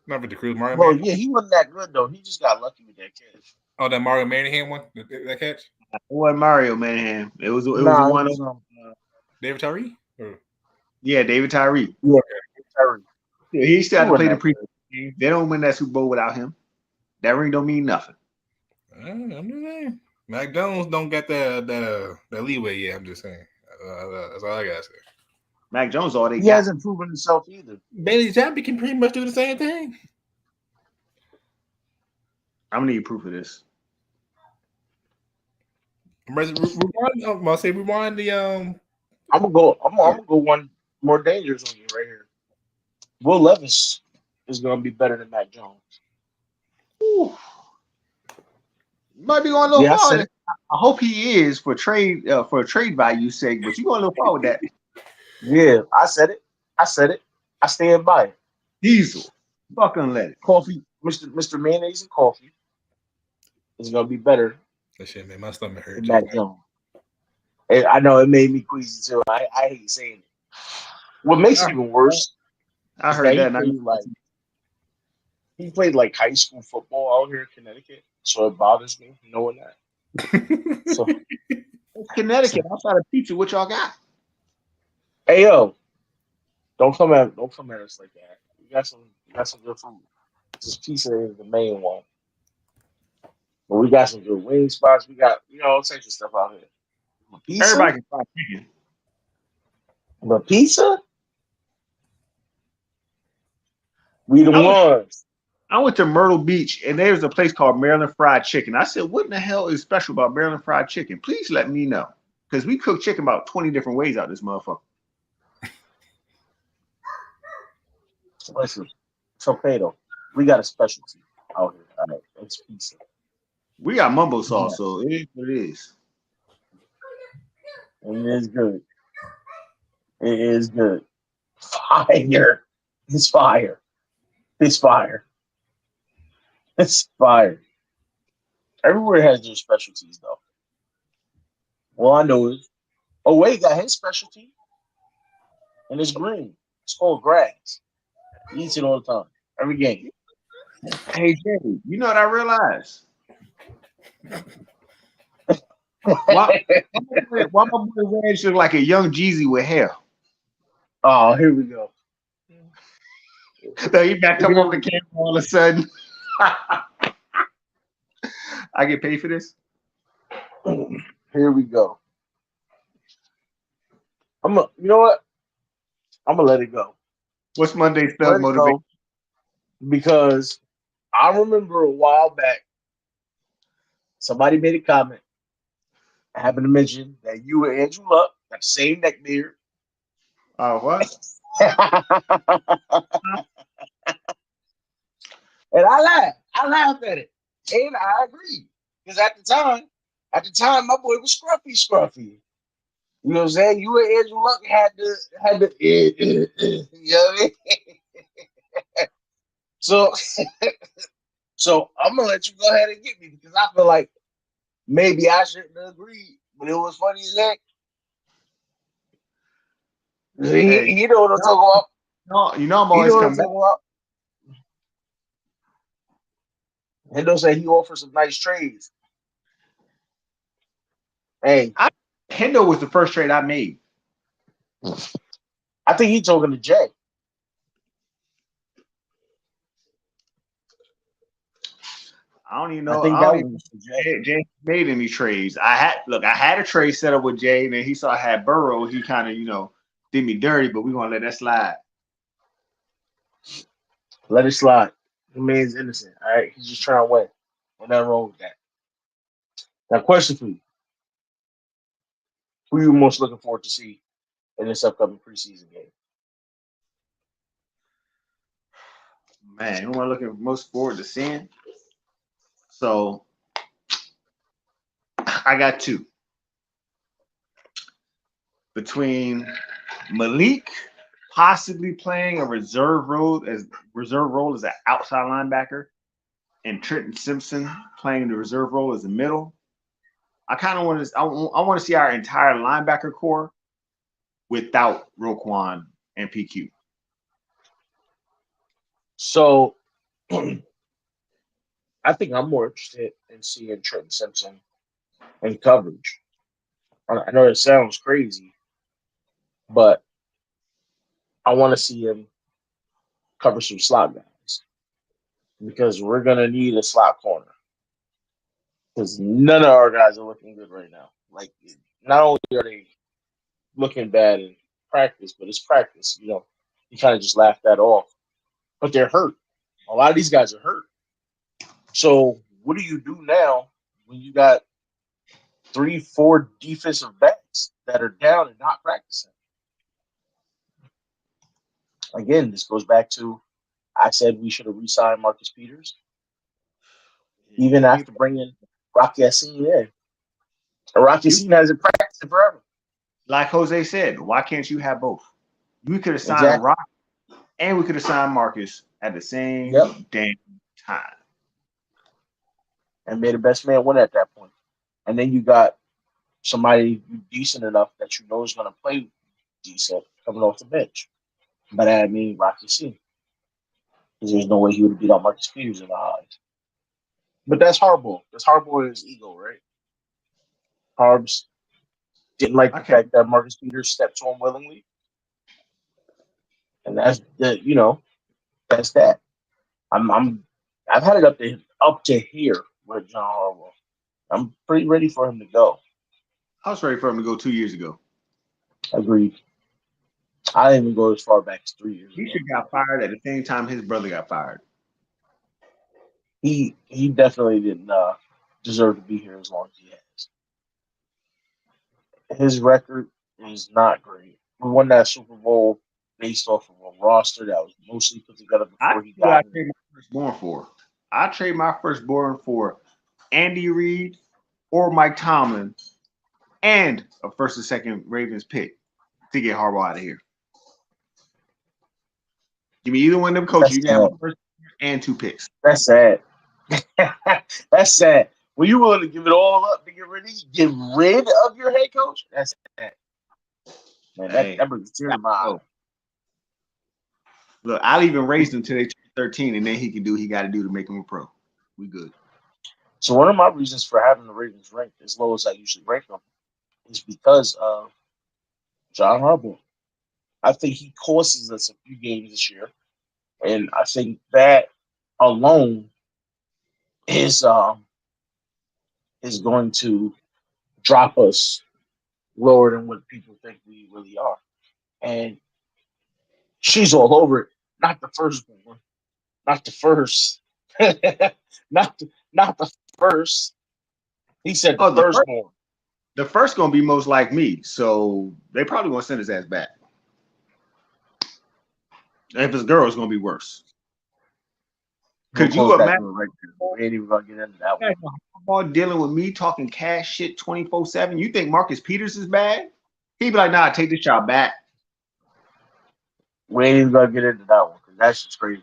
Not for the Cruz, Mario. Well, yeah, he wasn't that good though. He just got lucky with that catch. Oh, that Mario Manningham one, that catch. It wasn't Mario Manningham. It was one of David Tyree. Yeah, David Tyree. Yeah, Tyree. Yeah, he still had to play the preseason game. They don't win that Super Bowl without him. That ring don't mean nothing. I'm just saying. Mac Jones don't get that leeway yet. I'm just saying. That's all I gotta say. Mac Jones all they He hasn't proven himself either. Bailey Zappi can pretty much do the same thing. I'm gonna need proof of this. Rewind the I'm gonna go one more dangerous on you right here. Will Levis is gonna be better than Mac Jones. Ooh. Might be going a little far. I hope he is for trade value's sake, but you going a little far with that. Yeah, I said it. I stand by it. Diesel. Fucking let it. Coffee, Mr. Mayonnaise and coffee is gonna be better. That shit made my stomach hurt. Mac Jones. And I know it made me queasy too. I hate saying it. What makes it even worse? I heard that. He played like high school football out here in Connecticut, so it bothers me knowing that. So Connecticut, outside of pizza, what y'all got? Hey yo, don't come at us like that. We got some good food. This pizza is the main one. But we got some good wing spots. We got all types of stuff out here. Pizza? Everybody can fry chicken. But pizza? We the ones. I went to Myrtle Beach and there's a place called Maryland Fried Chicken. I said, what in the hell is special about Maryland Fried Chicken? Please let me know. because we cook chicken about 20 different ways out this motherfucker. Listen, it's okay though. We got a specialty out here. All right, it's pizza. We got mumbo Yeah, sauce, so it is what it is. and it is good. It is good. Fire. It's fire. It's fire. It's fire. Everywhere has their specialties though. Well, I know it. Oh, wait, got his specialty, and it's green. It's called grass. He eats it all the time, every game. Hey Jay, you know what I realized? Why my boy Regg look like a young Jeezy with hair? Oh, here we go. So he back up on the camera all of a sudden. I get paid for this. Here we go. You know what? I'm gonna let it go. What's Monday's Let thug it motivation? go because I remember a while back somebody made a comment. I happened to mention that you and Andrew Luck got the same neck beard. What? And I laughed. I laughed at it. And I agreed. Because at the time, my boy was scruffy. You know what I'm saying? You and Andrew Luck had to you know what I mean? So I'm gonna let you go ahead and get me because I feel like maybe I shouldn't have agreed, but it was funny as heck. Hey, He know what I'm talking about. no, you know I'm He always know what I'm coming back. talking about. Hendo said he offered some nice trades. Hey, Hendo was the first trade I made. I think he's talking to Jay. I don't even I know. think I that don't even was for Jay. Jay made any trades. I had a trade set up with Jay, and then he saw I had Burrow. He kind of, did me dirty, but we gonna let that slide. Let it slide. The man's innocent. All right, he's just trying to win. Ain't nothing wrong with that. Now, question for you: who you most looking forward to see in this upcoming preseason game? Man, who am I looking most forward to seeing? So I got two. Between Malik possibly playing a reserve role as an outside linebacker, and Trenton Simpson playing the reserve role as a middle. I kind of want to. I want to see our entire linebacker core without Roquan and PQ. So, I think I'm more interested in seeing Trenton Simpson in coverage. I know it sounds crazy, but I want to see him cover some slot guys because we're gonna need a slot corner because none of our guys are looking good right now. Like, not only are they looking bad in practice, but it's practice. You kind of just laugh that off. But they're hurt. A lot of these guys are hurt. So what do you do now when you got 3-4 defensive backs that are down and not practicing? Again, this goes back to I said we should have re-signed Marcus Peters, even after bringing Rock Yassin in. Rock Yassin hasn't practiced forever. Like Jose said, why can't you have both? We could have signed Exactly. Rock and we could have signed Marcus at the same damn time. And made the best man win at that point. And then you got somebody decent enough that you know is going to play decent coming off the bench. But I mean, Rock Yassin. Because there's no way he would have beat out Marcus Peters in the eyes. But that's Harbaugh. That's Harbaugh and his ego, right? Harbs didn't like the fact that Marcus Peters stepped to him willingly. And that's that's that. I've had it up to here with John Harbaugh. I'm pretty ready for him to go. I was ready for him to go 2 years ago. Agreed. I didn't even go as far back as 3 years ago. He should have got fired at the same time his brother got fired. He definitely didn't deserve to be here as long as he has. his record is not great. We won that Super Bowl based off of a roster that was mostly put together I before he see what I got in. trade my firstborn for. I trade my firstborn for Andy Reid or Mike Tomlin and a first and second Ravens pick to get Harbaugh out of here. Give me either one of them coaches. That's You can have sad. a first and 2 picks. That's sad. That's sad. Were you willing to give it all up to get rid of your head coach? That's sad. Man, Hey, that brings a tear to my eye. look, I'll even raise them till they turn 13, and then he can do what he got to do to make him a pro. We good. So one of my reasons for having the Ravens ranked as low as I usually rank them is because of John Harbaugh. I think he costs us a few games this year, and I think that alone is going to drop us lower than what people think we really are. And she's all over it. Not the firstborn, not the first, not the first. He said the Oh, firstborn. the first gonna be most like me, so they probably gonna send his ass back. If it's girl, it's gonna be worse. Could you imagine Right there? We ain't even gonna get into that one. Harbaugh dealing with me talking cash shit 24/7? You think Marcus Peters is bad? He'd be like, nah, take this shot back. We ain't even gonna get into that one because that's just crazy.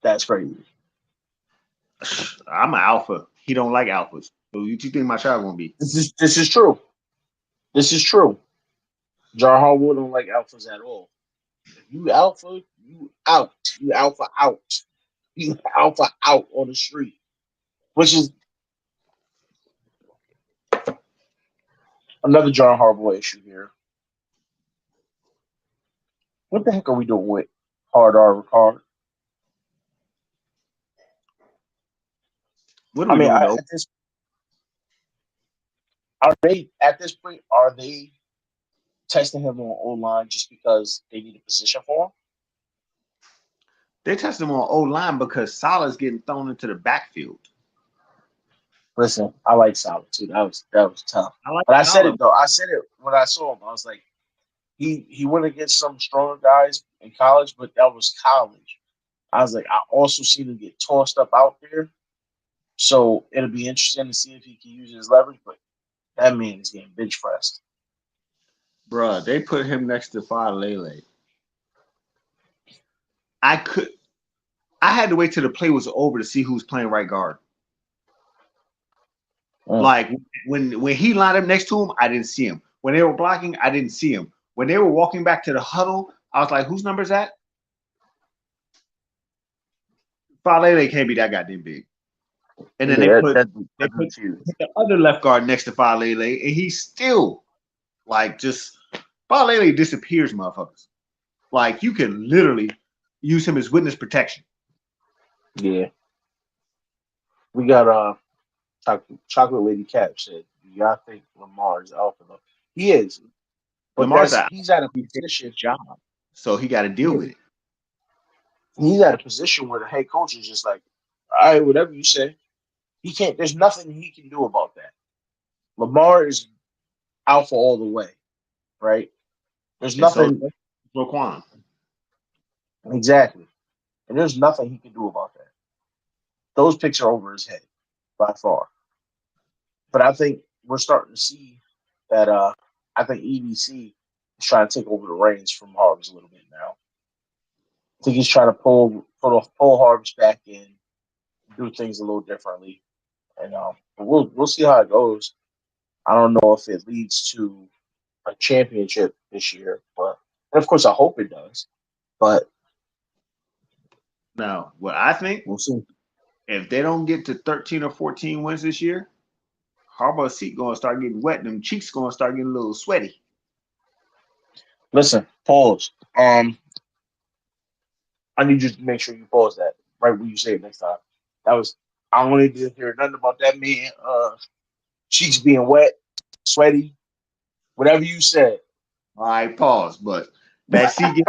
That's crazy. I'm an alpha. He don't like alphas. So you think my child gonna be? This is true. This is true. Jar Harwood don't like alphas at all. If you alpha, you out. You alpha out. You alpha out on the street. Which is another John Harbaugh issue here. What the heck are we doing with Hard R Ricard? What are we doing though? At this point are they testing him on O-line just because they need a position for him? They test him on O-line because Salah's getting thrown into the backfield. Listen, I like Salah too. That was tough. But I said it though. I said it when I saw him. I was like, he went against some stronger guys in college, but that was college. I was like, I also seen him get tossed up out there. So it'll be interesting to see if he can use his leverage, but that man is getting bench pressed. Bruh, they put him next to Lele. I had to wait till the play was over to see who's playing right guard. Like when he lined up next to him, I didn't see him. When they were blocking, I didn't see him. When they were walking back to the huddle, I was like, whose number is that? Lele can't be that goddamn big. And then they put the other left guard next to Lele, and he's still like just Lele disappears, motherfuckers. Like you can literally use him as witness protection. Yeah. We got Chocolate Lady Cap said, y'all think Lamar is alpha though? He is. But he's at a position job. So he got to deal with it. He's at a position where the head coach is just like, all right, whatever you say. He can't, there's nothing he can do about that. Lamar is alpha all the way, right? There's nothing. Roquan. Exactly. And there's nothing he can do about that. Those picks are over his head by far. But I think we're starting to see that I think EDC is trying to take over the reins from Harvest a little bit now. I think he's trying to pull Harvest back in, do things a little differently. And but we'll see how it goes. I don't know if it leads to a championship this year, but and of course I hope it does. But now, what I think, we'll see. If they don't get to 13 or 14 wins this year, Harbaugh's seat gonna start getting wet, and them cheeks gonna start getting a little sweaty. Listen, pause. I need you to make sure you pause that right when you say it next time. I don't need to hear nothing about that man. Cheeks being wet, sweaty, whatever you said. All right, pause. But that seat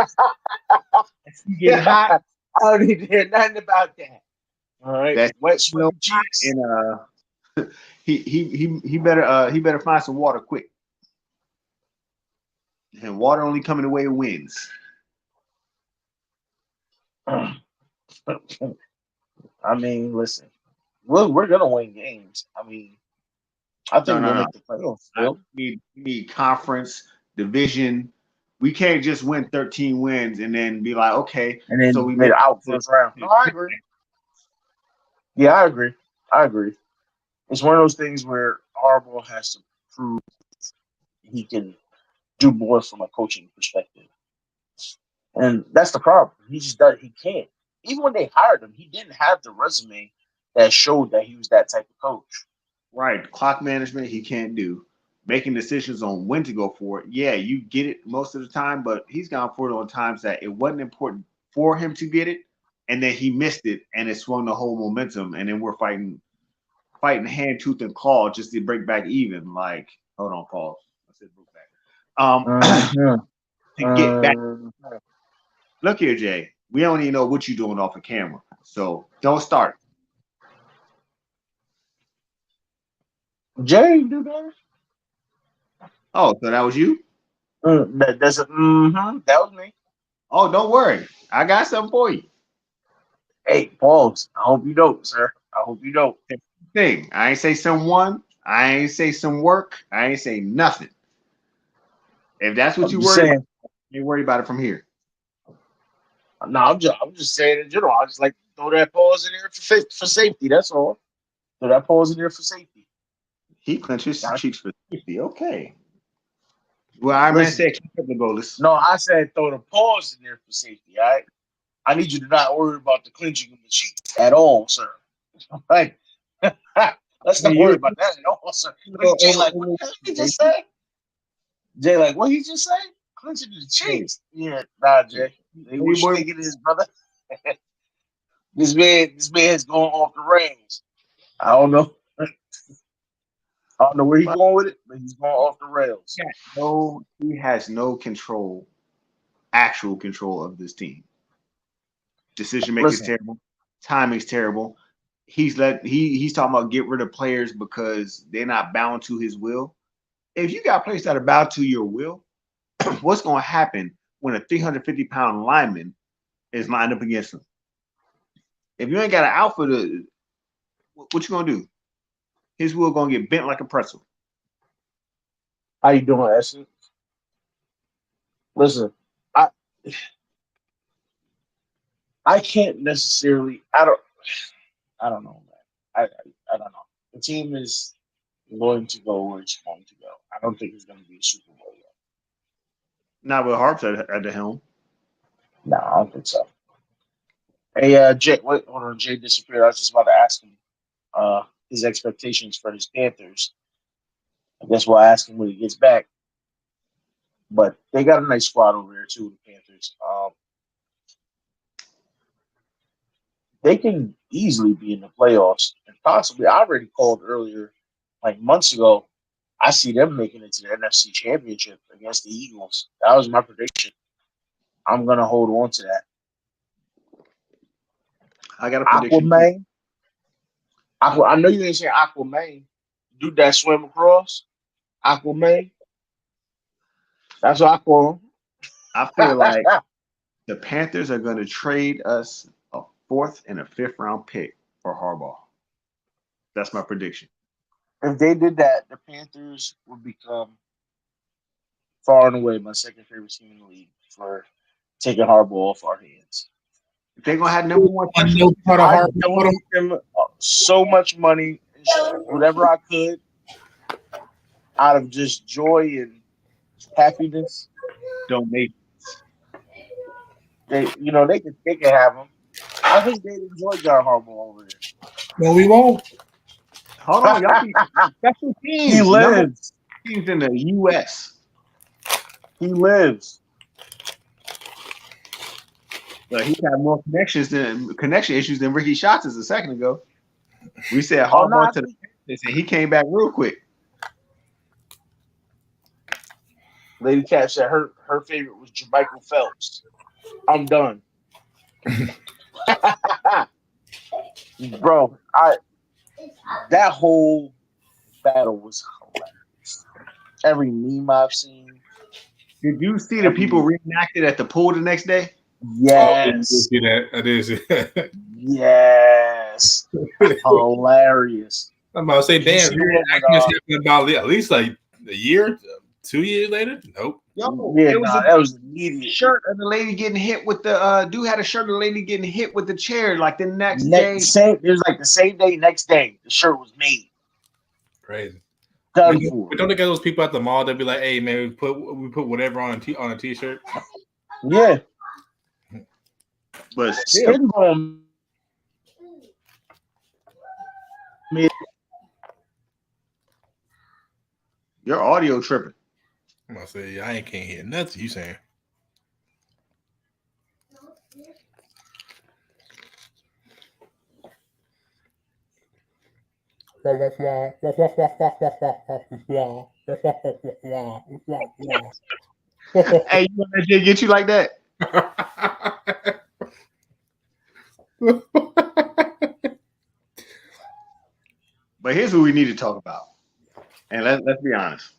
getting hot. I don't need to hear nothing about that. All right, that wet, sweaty cheeks. And he better find some water quick. And water only coming the way it wins. I mean, listen, we're gonna win games. I mean, I No, think no, we'll no. make the playoffs still. We need conference, division. We can't just win 13 wins and then be like, okay, And so then we made made it out it first round. No, I agree. Yeah, I agree. I agree. It's one of those things where Harbaugh has to prove he can do more from a coaching perspective, and that's the problem. He just does. He can't. Even when they hired him, he didn't have the resume that showed that he was that type of coach. right. Clock management, he can't do. Making decisions on when to go for it. Yeah, you get it most of the time, but he's gone for it on times that it wasn't important for him to get it, and then he missed it, and it swung the whole momentum, and then we're fighting hand, tooth, and claw just to break back even. Like, hold on, pause. I said broke back. Mm-hmm. To get back. Look here, Jay. We don't even know what you're doing off the camera, so don't start. Jay, do that. Oh, so that was you? That's a, mm-hmm. That was me. Oh, don't worry. I got something for you. Hey, pause. I hope you don't, sir. I hope you don't. Thing. I ain't say someone. I ain't say some work. I ain't say nothing. If that's what I'm you just worry about, saying. you worry about it from here. No, I'm just saying in general. I just like to throw that pause in there for safety. That's all. Throw that pause in there for safety. He clenches his Now, cheeks for safety. Okay. Well, Iron Man listen. said keep up the goalless. No, I said throw the pause in there for safety. All right. I need you to not worry about the clinching of the cheeks at all, sir. Like, let's Yeah, not worry about that at all, sir. Look, Jay, like, what over, the hell did he just say? Jay, like, what he just say? Clinching the hey, cheeks. Yeah, nah, Jay. Hey, what you boy, think it is, brother? This man has gone off the rails. I don't know. I don't know where he's going with it, but he's going off the rails. no, he has no control, actual control of this team. Decision making is Listen, terrible. Timing's terrible. He's talking about get rid of players because they're not bound to his will. If you got players that are bound to your will, what's going to happen when a 350-pound lineman is lined up against him? If you ain't got an outfit, what you gonna do? His will gonna get bent like a pretzel. how you doing, Essence? Listen, I I can't necessarily. I don't know, man. I don't know. The team is going to go where it's going to go. I don't think it's going to be a Super Bowl yet. Not with Harps at the helm. No, I don't think so. Hey, Jay, wait, hold on. Jay disappeared. I was just about to ask him his expectations for his Panthers. I guess we'll ask him when he gets back. But they got a nice squad over there too, the Panthers. They can easily be in the playoffs and possibly. I already called earlier, like months ago. I see them making it to the NFC Championship against the Eagles. That was my prediction. I'm gonna hold on to that. I got a prediction too. Aquaman. I know you ain't saying Aquaman. Dude that swim across. Aquaman. That's what I call him. I feel like the Panthers are gonna trade us a fourth and a fifth round pick for Harbaugh. That's my prediction. If they did that, the Panthers would become far and away my second favorite team in the league for taking Harbaugh off our hands. If they're gonna have number one I special know teams, part of I Harvard. donated them so much money, whatever I could, out of just joy and happiness. donate. They can have them. I think they'd enjoy John Harbaugh over No, we won't. Hold on, y'all keep there. special He teams, number one lives. teams in the U.S. He lives. But he's had more connection issues than Ricky Shots a second ago. We said Oh no, Harbaugh to the Panthers, and he came back real quick. Lady Cat said her favorite was Jermichael Phelps. I'm done. Bro, that whole battle was hilarious. Every meme I've seen, Did you see the people reenacted at the pool the next day? Oh, I did Yes. see that. I did see that. Yes. Hilarious. I'm about to say, Did you damn, see the you're one with acting happened about at least like a year, 2 years later. Nope. Yo, yeah, it was nah, a that was immediate. shirt of the lady getting hit with the dude had a shirt of the lady getting hit with the chair like the next day. It was like the same day, next day, the shirt was made. Crazy. Done But for. don't look at those people at the mall. They'll be like, "Hey, man, we put whatever on a t-shirt." Yeah. But still, Skin bone. your audio tripping. I'm gonna say, I ain't can't hear nothing you saying. Hey, you want that shit get you like that? But here's what we need to talk about. And let's be honest.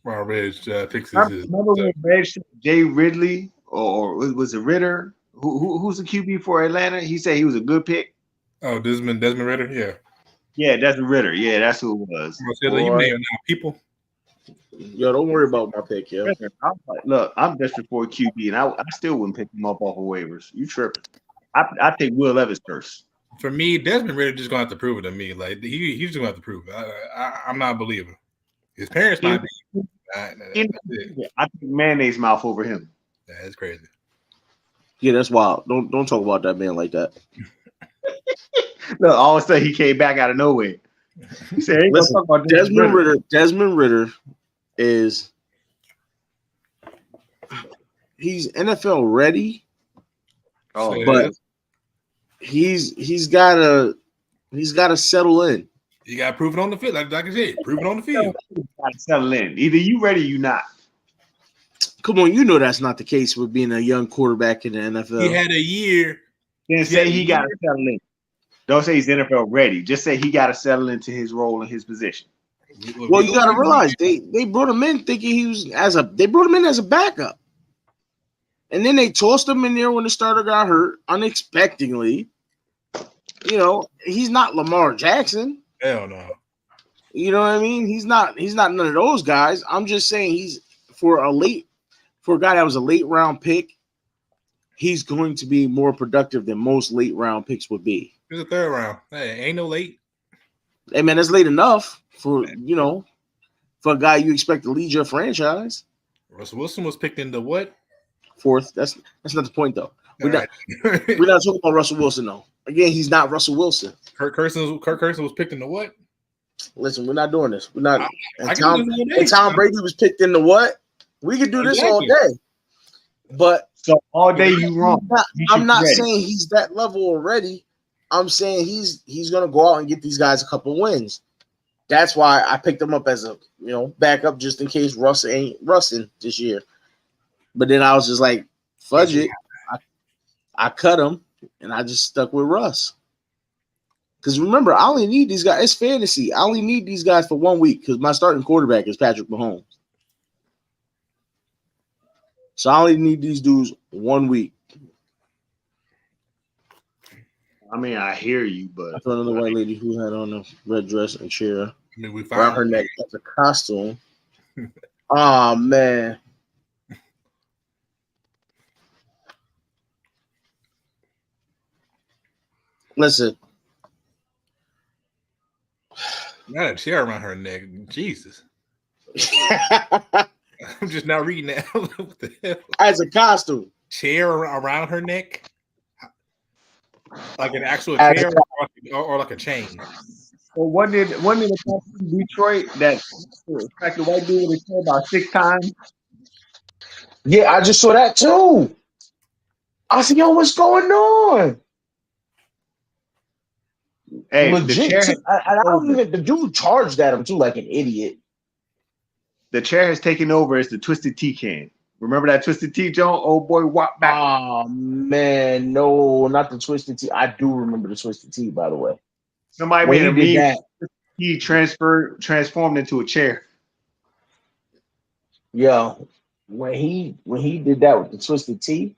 Well, Reg fixes his. Remember when Reg said Jay Ridley or was it Ritter? Who's the QB for Atlanta? He said he was a good pick. Oh, Desmond Ritter, yeah. Yeah, that's Ritter. Yeah, that's who it was. You naming now people. Yo, don't worry about my pick, yo. I'm like, look, I'm desperate for a QB, and I still wouldn't pick him up off of waivers. You tripping? I take Will Levis first. For me, Desmond Ritter just gonna have to prove it to me. Like he's just gonna have to prove it. I'm not a believer. His parents might be. I think mayonnaise mouth over him. That's crazy. Yeah, that's wild. Don't talk about that man like that. Look, all of a sudden he came back out of nowhere. He said, hey, listen, talk about Desmond Ritter. Desmond Ritter is he's NFL ready, but he's gotta settle in. You gotta prove it on the field, like I said, prove it on the field. You gotta settle in. Either you ready, or you not. Come on, you know that's not the case with being a young quarterback in the NFL. He had a year. Then say he gotta settle in. Don't say he's NFL ready. Just say he gotta settle into his role and his position. Well, you gotta realize they brought him in thinking he was they brought him in as a backup. And then they tossed him in there when the starter got hurt unexpectedly. You know, he's not Lamar Jackson. Hell no. You know what I mean? He's not none of those guys. I'm just saying he's for a guy that was a late round pick, he's going to be more productive than most late round picks would be. It's a third round. Hey, ain't no late. Hey man, that's late enough for for a guy you expect to lead your franchise. Russell Wilson was picked in the what? Fourth. That's not the point though. We're not talking about Russell Wilson though. Again, he's not Russell Wilson. Kirk Cousins was picked in the what? Listen, we're not doing this. We're not. Tom Brady was picked in the what? We could do this all day. But so all day you wrong. I'm not saying he's that level already. I'm saying he's gonna go out and get these guys a couple wins. That's why I picked him up as a backup just in case Russ ain't russing this year. But then I was just like, fudge it. I cut him and I just stuck with Russ. Because remember, I only need these guys. It's fantasy. I only need these guys for 1 week because my starting quarterback is Patrick Mahomes. So I only need these dudes 1 week. I mean, I hear you, but I found another white lady who had on a red dress and chair we around her neck as a costume. Oh man. Listen. Not a chair around her neck. Jesus. I'm just now reading that. What the hell? As a costume. Chair around her neck? Like an actual chair or like a chain? Well, one did the Detroit that like the white dude with a chair about 6 times? Yeah, I just saw that too. I said, yo, what's going on? Hey, legit. The dude charged at him too, like an idiot. The chair has taken over as the Twisted Tea can. Remember that Twisted Tea, John? Old boy, walk back. Oh man, no, not the Twisted Tea. I do remember the Twisted Tea, by the way. Somebody made a meme. He transformed into a chair. Yo, when he did that with the twisted T,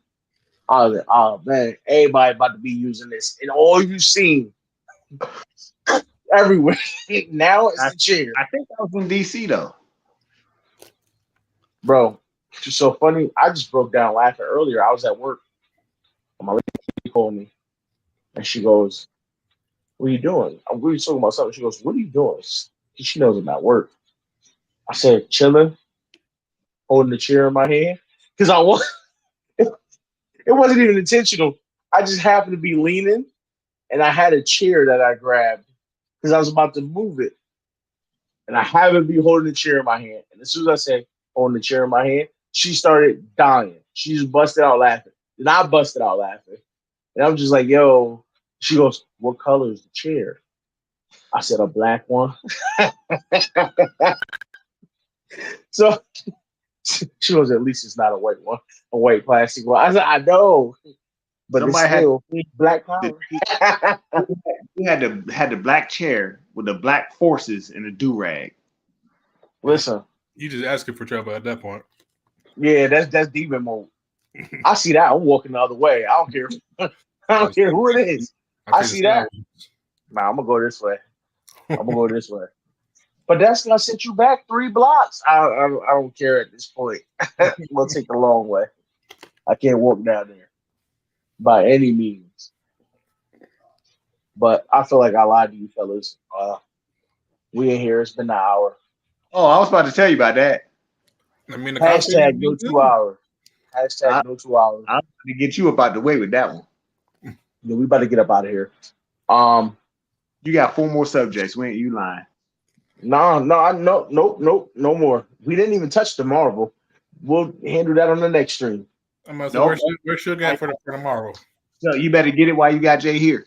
I was like, oh man, everybody about to be using this, and all you seen everywhere now is I, the chair, I think that was in DC though. bro. It's just so funny. I just broke down laughing earlier. I was at work, and my lady called me, and she goes, "What are you doing?" We were talking about something. She goes, "What are you doing?" She knows I'm at work. I said, "Chilling, holding the chair in my hand," because I was. It wasn't even intentional. I just happened to be leaning, and I had a chair that I grabbed because I was about to move it, and I happened to be holding the chair in my hand. And as soon as I said holding the chair in my hand, she started dying. She just busted out laughing. And I busted out laughing. And I'm just like, yo. She goes, "What color is the chair?" I said, "A black one." So she goes, "At least it's not a white one, a white plastic one." I said, "I know, but it's Somebody had still black the power." he had the black chair with the black forces and a do rag. Listen, You just asking for trouble at that point. yeah, that's demon mode. I see that. I'm walking the other way. I don't care. I don't care who it is. I I take the see that. side. Nah, I'm gonna go this way. I'm gonna go this way. But that's gonna set you back 3 blocks. I don't care at this point. I'm gonna take the long way. I can't walk down there by any means. But I feel like I lied to you fellas. We in here. It's been an hour. Oh, I was about to tell you about that. I mean, the conversation Hashtag has no been two good. hours. I, Hashtag no 2 hours. I'm going to get you up out the way with that one. Yeah, we about to get up out of here. Um, You got 4 more subjects. We ain't you lying. no more. We didn't even touch the Marvel. We'll handle that on the next stream. I'm gonna say, Nope. where's Sugar at for tomorrow? So you better get it while you got Jay here.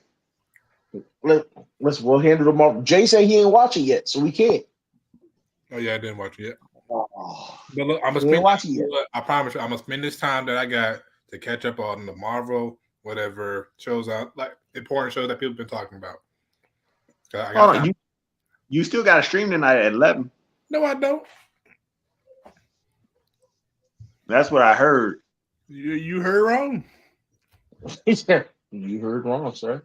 Let, we'll handle the Marvel. Jay said he ain't watch it yet, so we can't. Oh yeah, I didn't watch it yet. Oh, But look, I'm gonna He ain't spend. watch it yet. I promise you, I'm gonna spend this time that I got to catch up on the Marvel, whatever shows out, like important shows that people have been talking about. I got hold on. time. You still got to stream tonight at 11. No, I don't. That's what I heard. You heard wrong. He said, "You heard wrong, sir."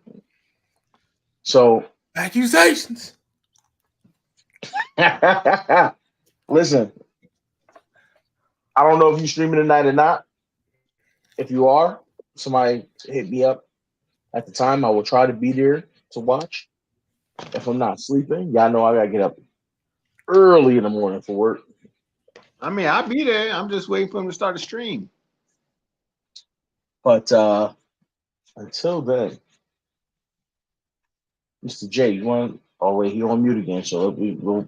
So Accusations. listen, I don't know if you're streaming tonight or not. If you are, somebody hit me up at the time. I will try to be there to watch. If I'm not sleeping, y'all know I gotta get up early in the morning for work. I mean, I'll be there. I'm just waiting for him to start the stream. But until then, Mr. J, you want? Oh wait, he on mute again, so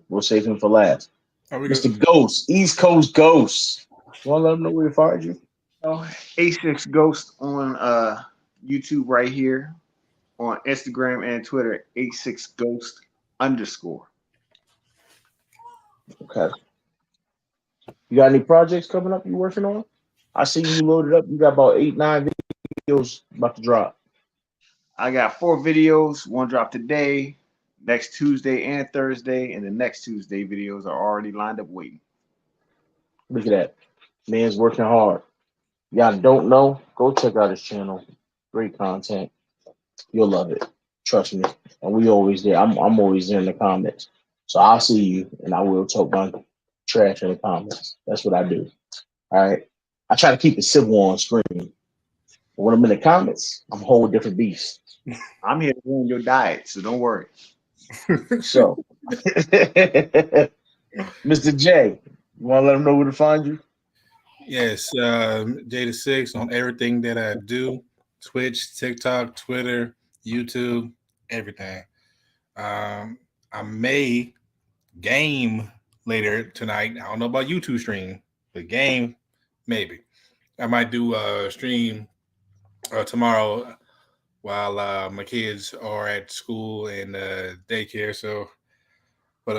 we'll save him for last. Are we Mr. gonna? Ghost, East Coast Ghost. You want to let him know where to find you? Oh, A6 Ghost on YouTube right here, on Instagram and Twitter, A6 Ghost _ Okay. You got any projects coming up you working on? I see you loaded up. You got about 8, 9 videos about to drop. I got 4 videos. One dropped today, next Tuesday and Thursday, and the next Tuesday videos are already lined up waiting. Look at that. Man's working hard. Y'all don't know? Go check out his channel. Great content. You'll love it. Trust me. And we always there. I'm always there in the comments. So I'll see you and I will talk my trash in the comments. That's what I do. All right. I try to keep it civil on screen. But when I'm in the comments, I'm a whole different beast. I'm here to ruin your diet, so don't worry. So Mr. J, you want to let them know where to find you? Yes, Jada6 on everything that I do: Twitch, TikTok, Twitter, YouTube, everything. I may game later tonight. I don't know about YouTube stream, but game maybe. I might do a stream tomorrow while my kids are at school and daycare. So, but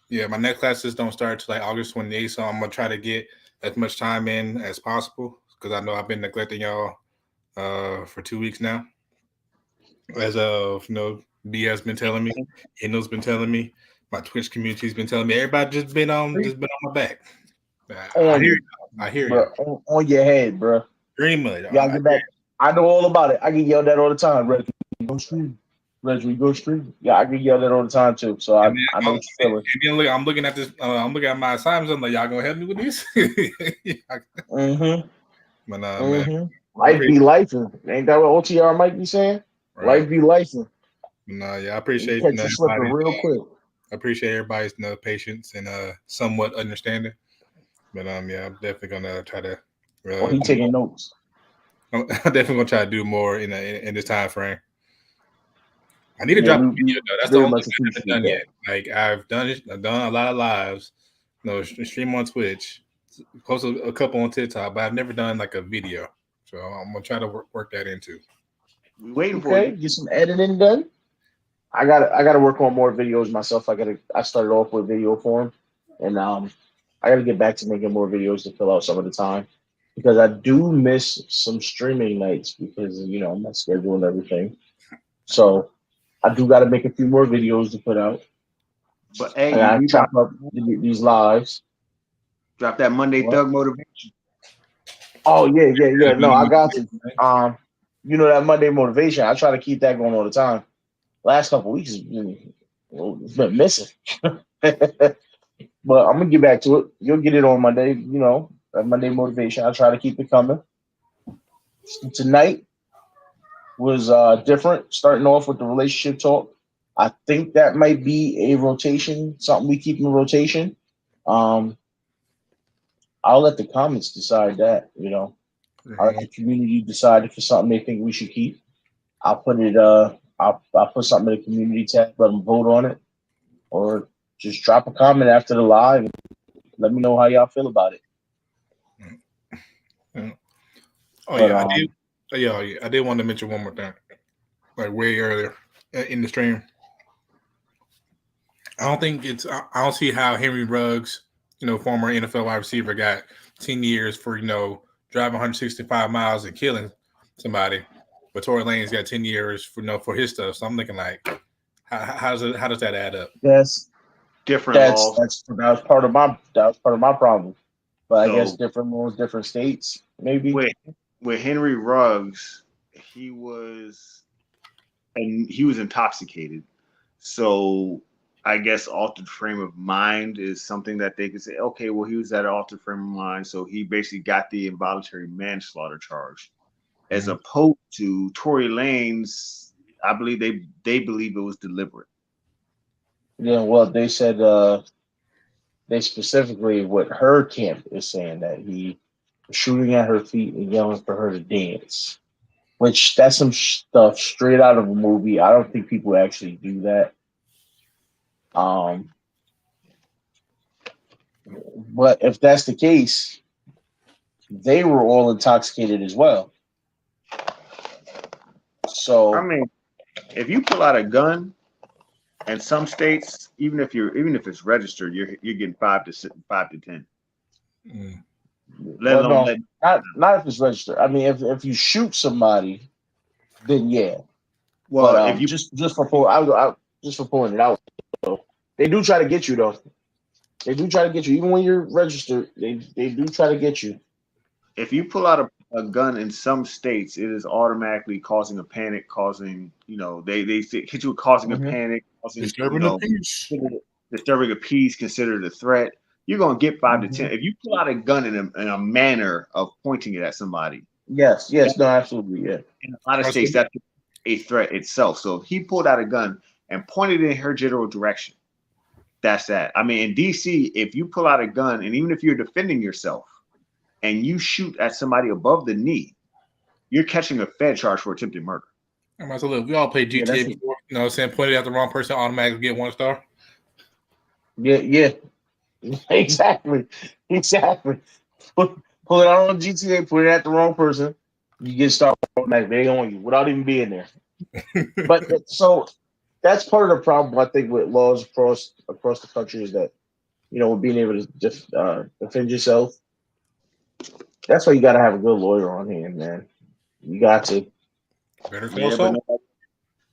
yeah, my next classes don't start till like August 28th. So I'm gonna try to get as much time in as possible because I know I've been neglecting y'all for 2 weeks now. As B has been telling me, Inno's been telling me, my Twitch community's been telling me, everybody just been on my back. I hear you. I hear bro, you. on your head, bro. Extremely. Y'all get back. I know all about it. I get yelled at all the time. Reggie, go stream. Reggie, go stream. Yeah, I get yelled at all the time too. So And I then, know what you're feeling. and then look, I'm looking at this. I'm looking at my assignments. I'm like, y'all gonna help me with this? Mm-hmm. But man, Mm-hmm. I Life be life. Ain't that what OTR might be saying? right. Life be life. No, yeah, I You appreciate catch you slipping everybody. real quick. I appreciate everybody's patience and somewhat understanding. But yeah, I'm definitely gonna try to Or he do taking more. notes. I'm definitely gonna try to do more in this time frame. I need to Yeah, drop a we video though. That's the very only much thing I haven't appreciate done that. yet. Like I've done it. I've done a lot of lives. Stream on Twitch, posted a couple on TikTok, but I've never done like a video. So I'm gonna try to work that into. We waiting for Okay, you. get some editing done. I gotta work on more videos myself. I started off with video form, and I gotta get back to making more videos to fill out some of the time because I do miss some streaming nights because my schedule and everything. So I do gotta make a few more videos to put out. But hey, I you gotta do got chop up these lives. drop that Monday What? Thug motivation. Oh yeah. No, I got to. That Monday motivation. I try to keep that going all the time. Last couple weeks it's been missing. But I'm gonna get back to it. You'll get it on Monday. That Monday motivation. I try to keep it coming. Tonight was different. Starting off with the relationship talk. I think that might be a rotation, something we keep in rotation. Um, I'll let the comments decide that. I'll let the community decide if it's something they think we should keep. I'll put it. I'll put something in the community tab. Let them vote on it, or just drop a comment after the live. Let me know how y'all feel about it. Oh But yeah, I did. Yeah, I did want to mention one more thing. Like way earlier in the stream, I don't think it's. I don't see how Henry Ruggs, former NFL wide receiver, got 10 years for driving 165 miles and killing somebody, but Tory Lane's got 10 years for his stuff. So I'm looking like, how does that add up? that's Different that's laws. that's that was part of my problem. But I guess So different laws, different states, maybe. with Henry Ruggs, he was intoxicated. So I guess altered frame of mind is something that they could say, okay, well, he was at an altered frame of mind, so he basically got the involuntary manslaughter charge, as opposed to Tory Lane's. I believe they believe it was deliberate. Yeah, well, they said they specifically what her camp is saying that he was shooting at her feet and yelling for her to dance, which that's some stuff straight out of a movie. I don't think people actually do that. Um, but if that's the case, they were all intoxicated as well. I So mean, if you pull out a gun, in some states, even if it's registered, you're getting 5 to 10. Let well, alone no, let. not if it's registered. I mean, if you shoot somebody, then yeah. But Well, if you just for just for pulling it out, they do try to get you though. They do try to get you, even when you're registered. They do try to get you. pull out a gun in some states, it is automatically causing a panic, causing they hit you with causing a Mm-hmm. panic, causing Disturbing the peace. disturbing a peace, considered a threat. You're gonna get 5 to 10 Mm-hmm. if you pull out a gun in a manner of pointing it at somebody. Yes, no, absolutely, yeah. In a lot of states, that's a threat itself. So if he pulled out a gun and pointed in her general direction, that's that. I mean, in DC, if you pull out a gun and even if you're defending yourself and you shoot at somebody above the knee, you're catching a Fed charge for attempted murder. So look, we all played Yeah, GTA before. You know what I'm saying? Pointed at the wrong person, automatically get 1 star. yeah, exactly. Pull it out on GTA, put it at the wrong person, you get started automatic. They on you without even being there. But so that's part of the problem I think with laws across the country is that being able to defend yourself. That's why you got to have a good lawyer on hand, man. You got to. Better tell Yeah, but so.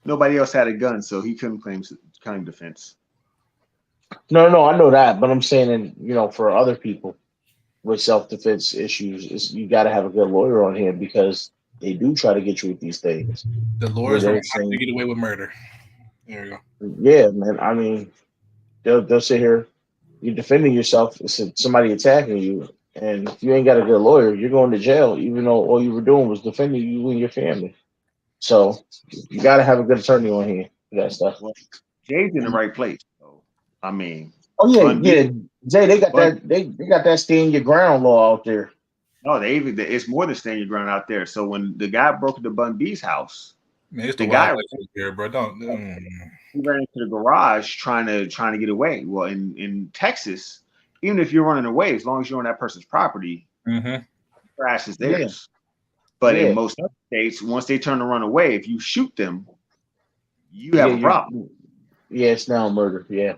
nobody else had a gun, so he couldn't claim defense. No, I know that, but I'm saying, for other people, with self defense issues is you got to have a good lawyer on hand because they do try to get you with these things The where lawyers will they're not saying, get away with murder. There you go. yeah, man. I mean, they'll sit here, you're defending yourself. It's somebody attacking you, and if you ain't got a good lawyer, you're going to jail, even though all you were doing was defending you and your family. So you got to have a good attorney on hand for that stuff. Well, Jay's in the right place. So I mean, Oh yeah, Bun B, yeah, Jay, they got Bun. that. They got that stand your ground law out there. No, it's more than stand your ground out there. So when the guy broke into Bun B's house, Man, it's the the wild guy west here, bro. Don't. he ran into the garage trying to get away. Well, in Texas, even if you're running away, as long as you're on that person's property, Mm-hmm. crash is Yeah, theirs. But in yeah, most other states, once they turn to run away, if you shoot them, you have yeah. a problem. Yeah, it's now murder. Yeah,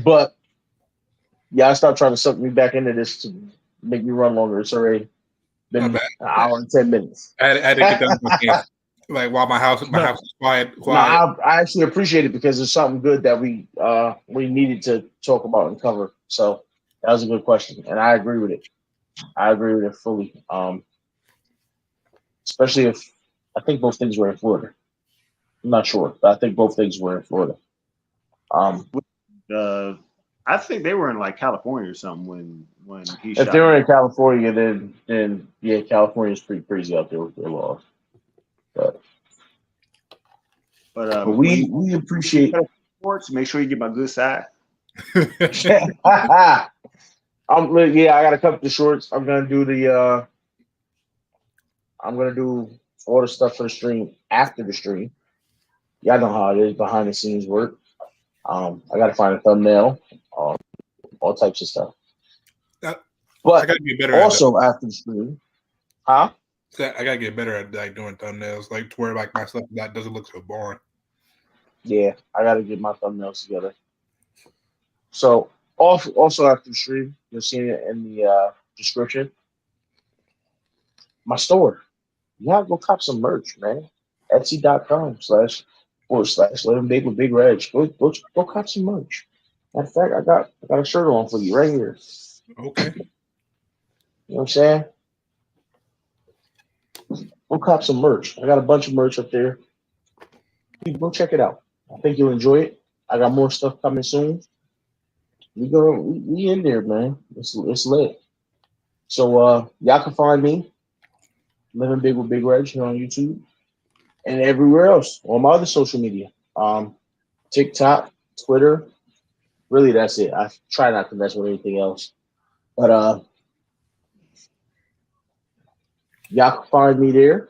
but yeah, I stopped trying to suck me back into this to make me run longer. It's already My been bad. an hour and 10 minutes. I had to get that off my chest. Like while my No, house is quiet, no, quiet. I actually appreciate it because it's something good that we needed to talk about and cover. So that was a good question, and I agree with it. I agree with it fully. Especially if I think both things were in Florida. I'm not sure, but I think both things were in Florida. Um, Uh, I think they were in like California or something when he if they shot were him. in California, then yeah, California's pretty crazy out there with their laws. But But but when we you we appreciate. sports, make sure you get my good side. Yeah, I gotta cut the shorts. I'm gonna do all the stuff for the stream after the stream. Y'all know how it is behind the scenes work. I gotta find a thumbnail, um, all types of stuff. I, I But gotta get better at that. also after the stream, huh? I gotta get better at like doing thumbnails, like to where like my stuff that doesn't look so boring. Yeah, I gotta get my thumbnails together. So also after the stream, you'll see it in the description. My store. You gotta go cop some merch, man. Etsy.com//. Living Big with Big Reg. Go cop some merch. Matter of fact, I got a shirt on for you right here. Okay. You know what I'm saying? Go cop some merch. I got a bunch of merch up there. Go check it out. I think you'll enjoy it. I got more stuff coming soon. We in there, man. It's lit. So y'all can find me Living Big with Big Reg here on YouTube and everywhere else on my other social media. TikTok, Twitter. Really, that's it. I try not to mess with anything else. But y'all can find me there.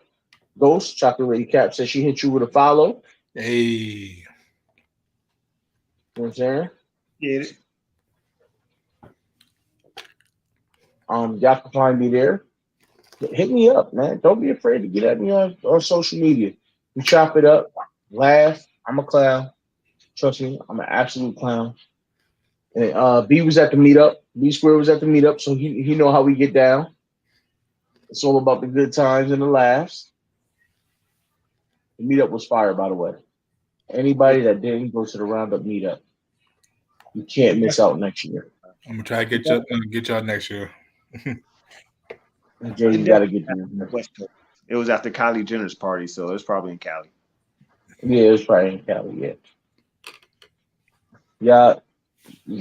Ghost Chocolate Lady Cap says she hit you with a follow. Hey. You know what I'm saying? Get it? Y'all can find me there. Hit me up, man. Don't be afraid to get at me on social media. We chop it up, laugh. I'm a clown. Trust me, I'm an absolute clown. And B was at the meetup. B Square was at the meetup, so he know how we get down. It's all about the good times and the laughs. The meetup was fire, by the way. Yeah. Anybody that didn't go to the Roundup meetup, you can't miss out next year. I'm gonna try to get y'all next year. Jay, It you got to definitely get there. West Coast. It was after Kylie Jenner's party, so it's probably in Cali. Yeah, it was probably in Cali. Yeah, yeah.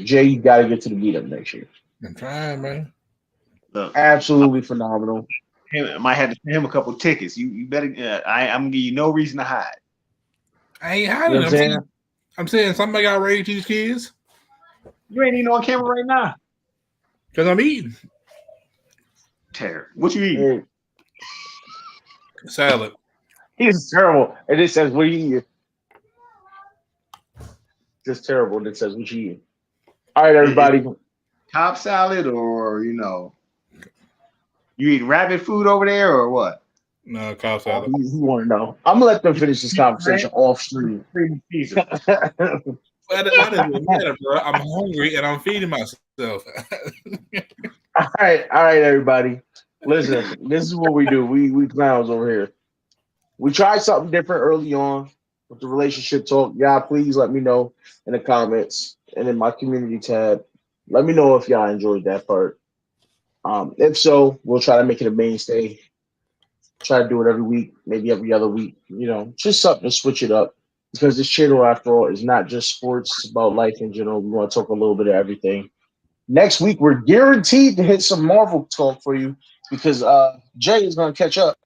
Jay, you got to get to the meetup next year. I'm trying, man. Look, Absolutely phenomenal. I might have to send him a couple tickets. You better. I'm gonna give you no reason to hide. I ain't You know hiding. what I'm saying? I'm saying somebody got to raise these kids You ain't even on camera right now. because I'm eating Terror. What you eating? Hey, salad. he's terrible. And it says, "What are you eating?" Just terrible. And it says, "What you eating?" All right, Is everybody. Cobb salad or you eat rabbit food over there or what? No, cow Oh, salad. he want to know. I'm gonna let them finish this conversation off stream. Cream Caesar. Why does it matter, bro? I'm hungry and I'm feeding myself. All right, everybody. Listen, this is what we do. We clowns over here. We tried something different early on with the relationship talk. Yeah, please let me know in the comments and in my community tab. Let me know if y'all enjoyed that part. If so, we'll try to make it a mainstay. Try to do it every week, maybe every other week. Just something to switch it up. Because this channel, after all, is not just sports; it's about life in general. We want to talk a little bit of everything. Next week, we're guaranteed to hit some Marvel talk for you because Jay is going to catch up,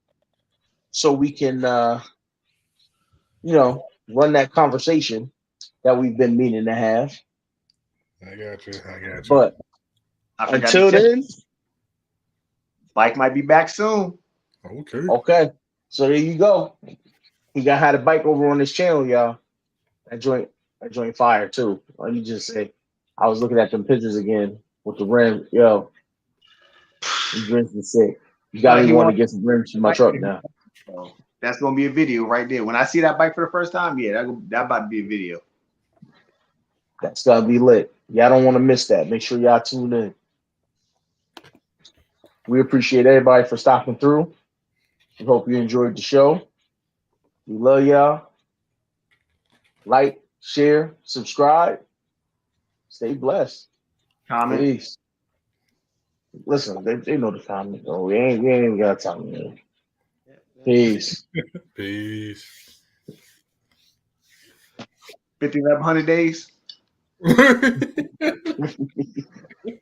so we can, run that conversation that we've been meaning to have. I got you. I got you. But I forgot to until tell you, then, bike might be back soon. Okay. okay. So there you go. He got had a bike over on this channel, y'all. That joint, that joint fire too. Let me just say, I was looking at them pictures again with the rim. Yo, them drinks is sick. You Feel got like me he want to wants get some rims to the my bike. truck now. So that's gonna be a video right there. When I see that bike for the first time, yeah, that about to be a video. That's gotta be lit. Y'all don't want to miss that. Make sure y'all tune in. We appreciate everybody for stopping through. We hope you enjoyed the show. We love y'all. Like, share, subscribe. Stay blessed. Comment. Peace. Listen, they know the comment though. We ain't got time, man. Peace. Peace. 5,100 days.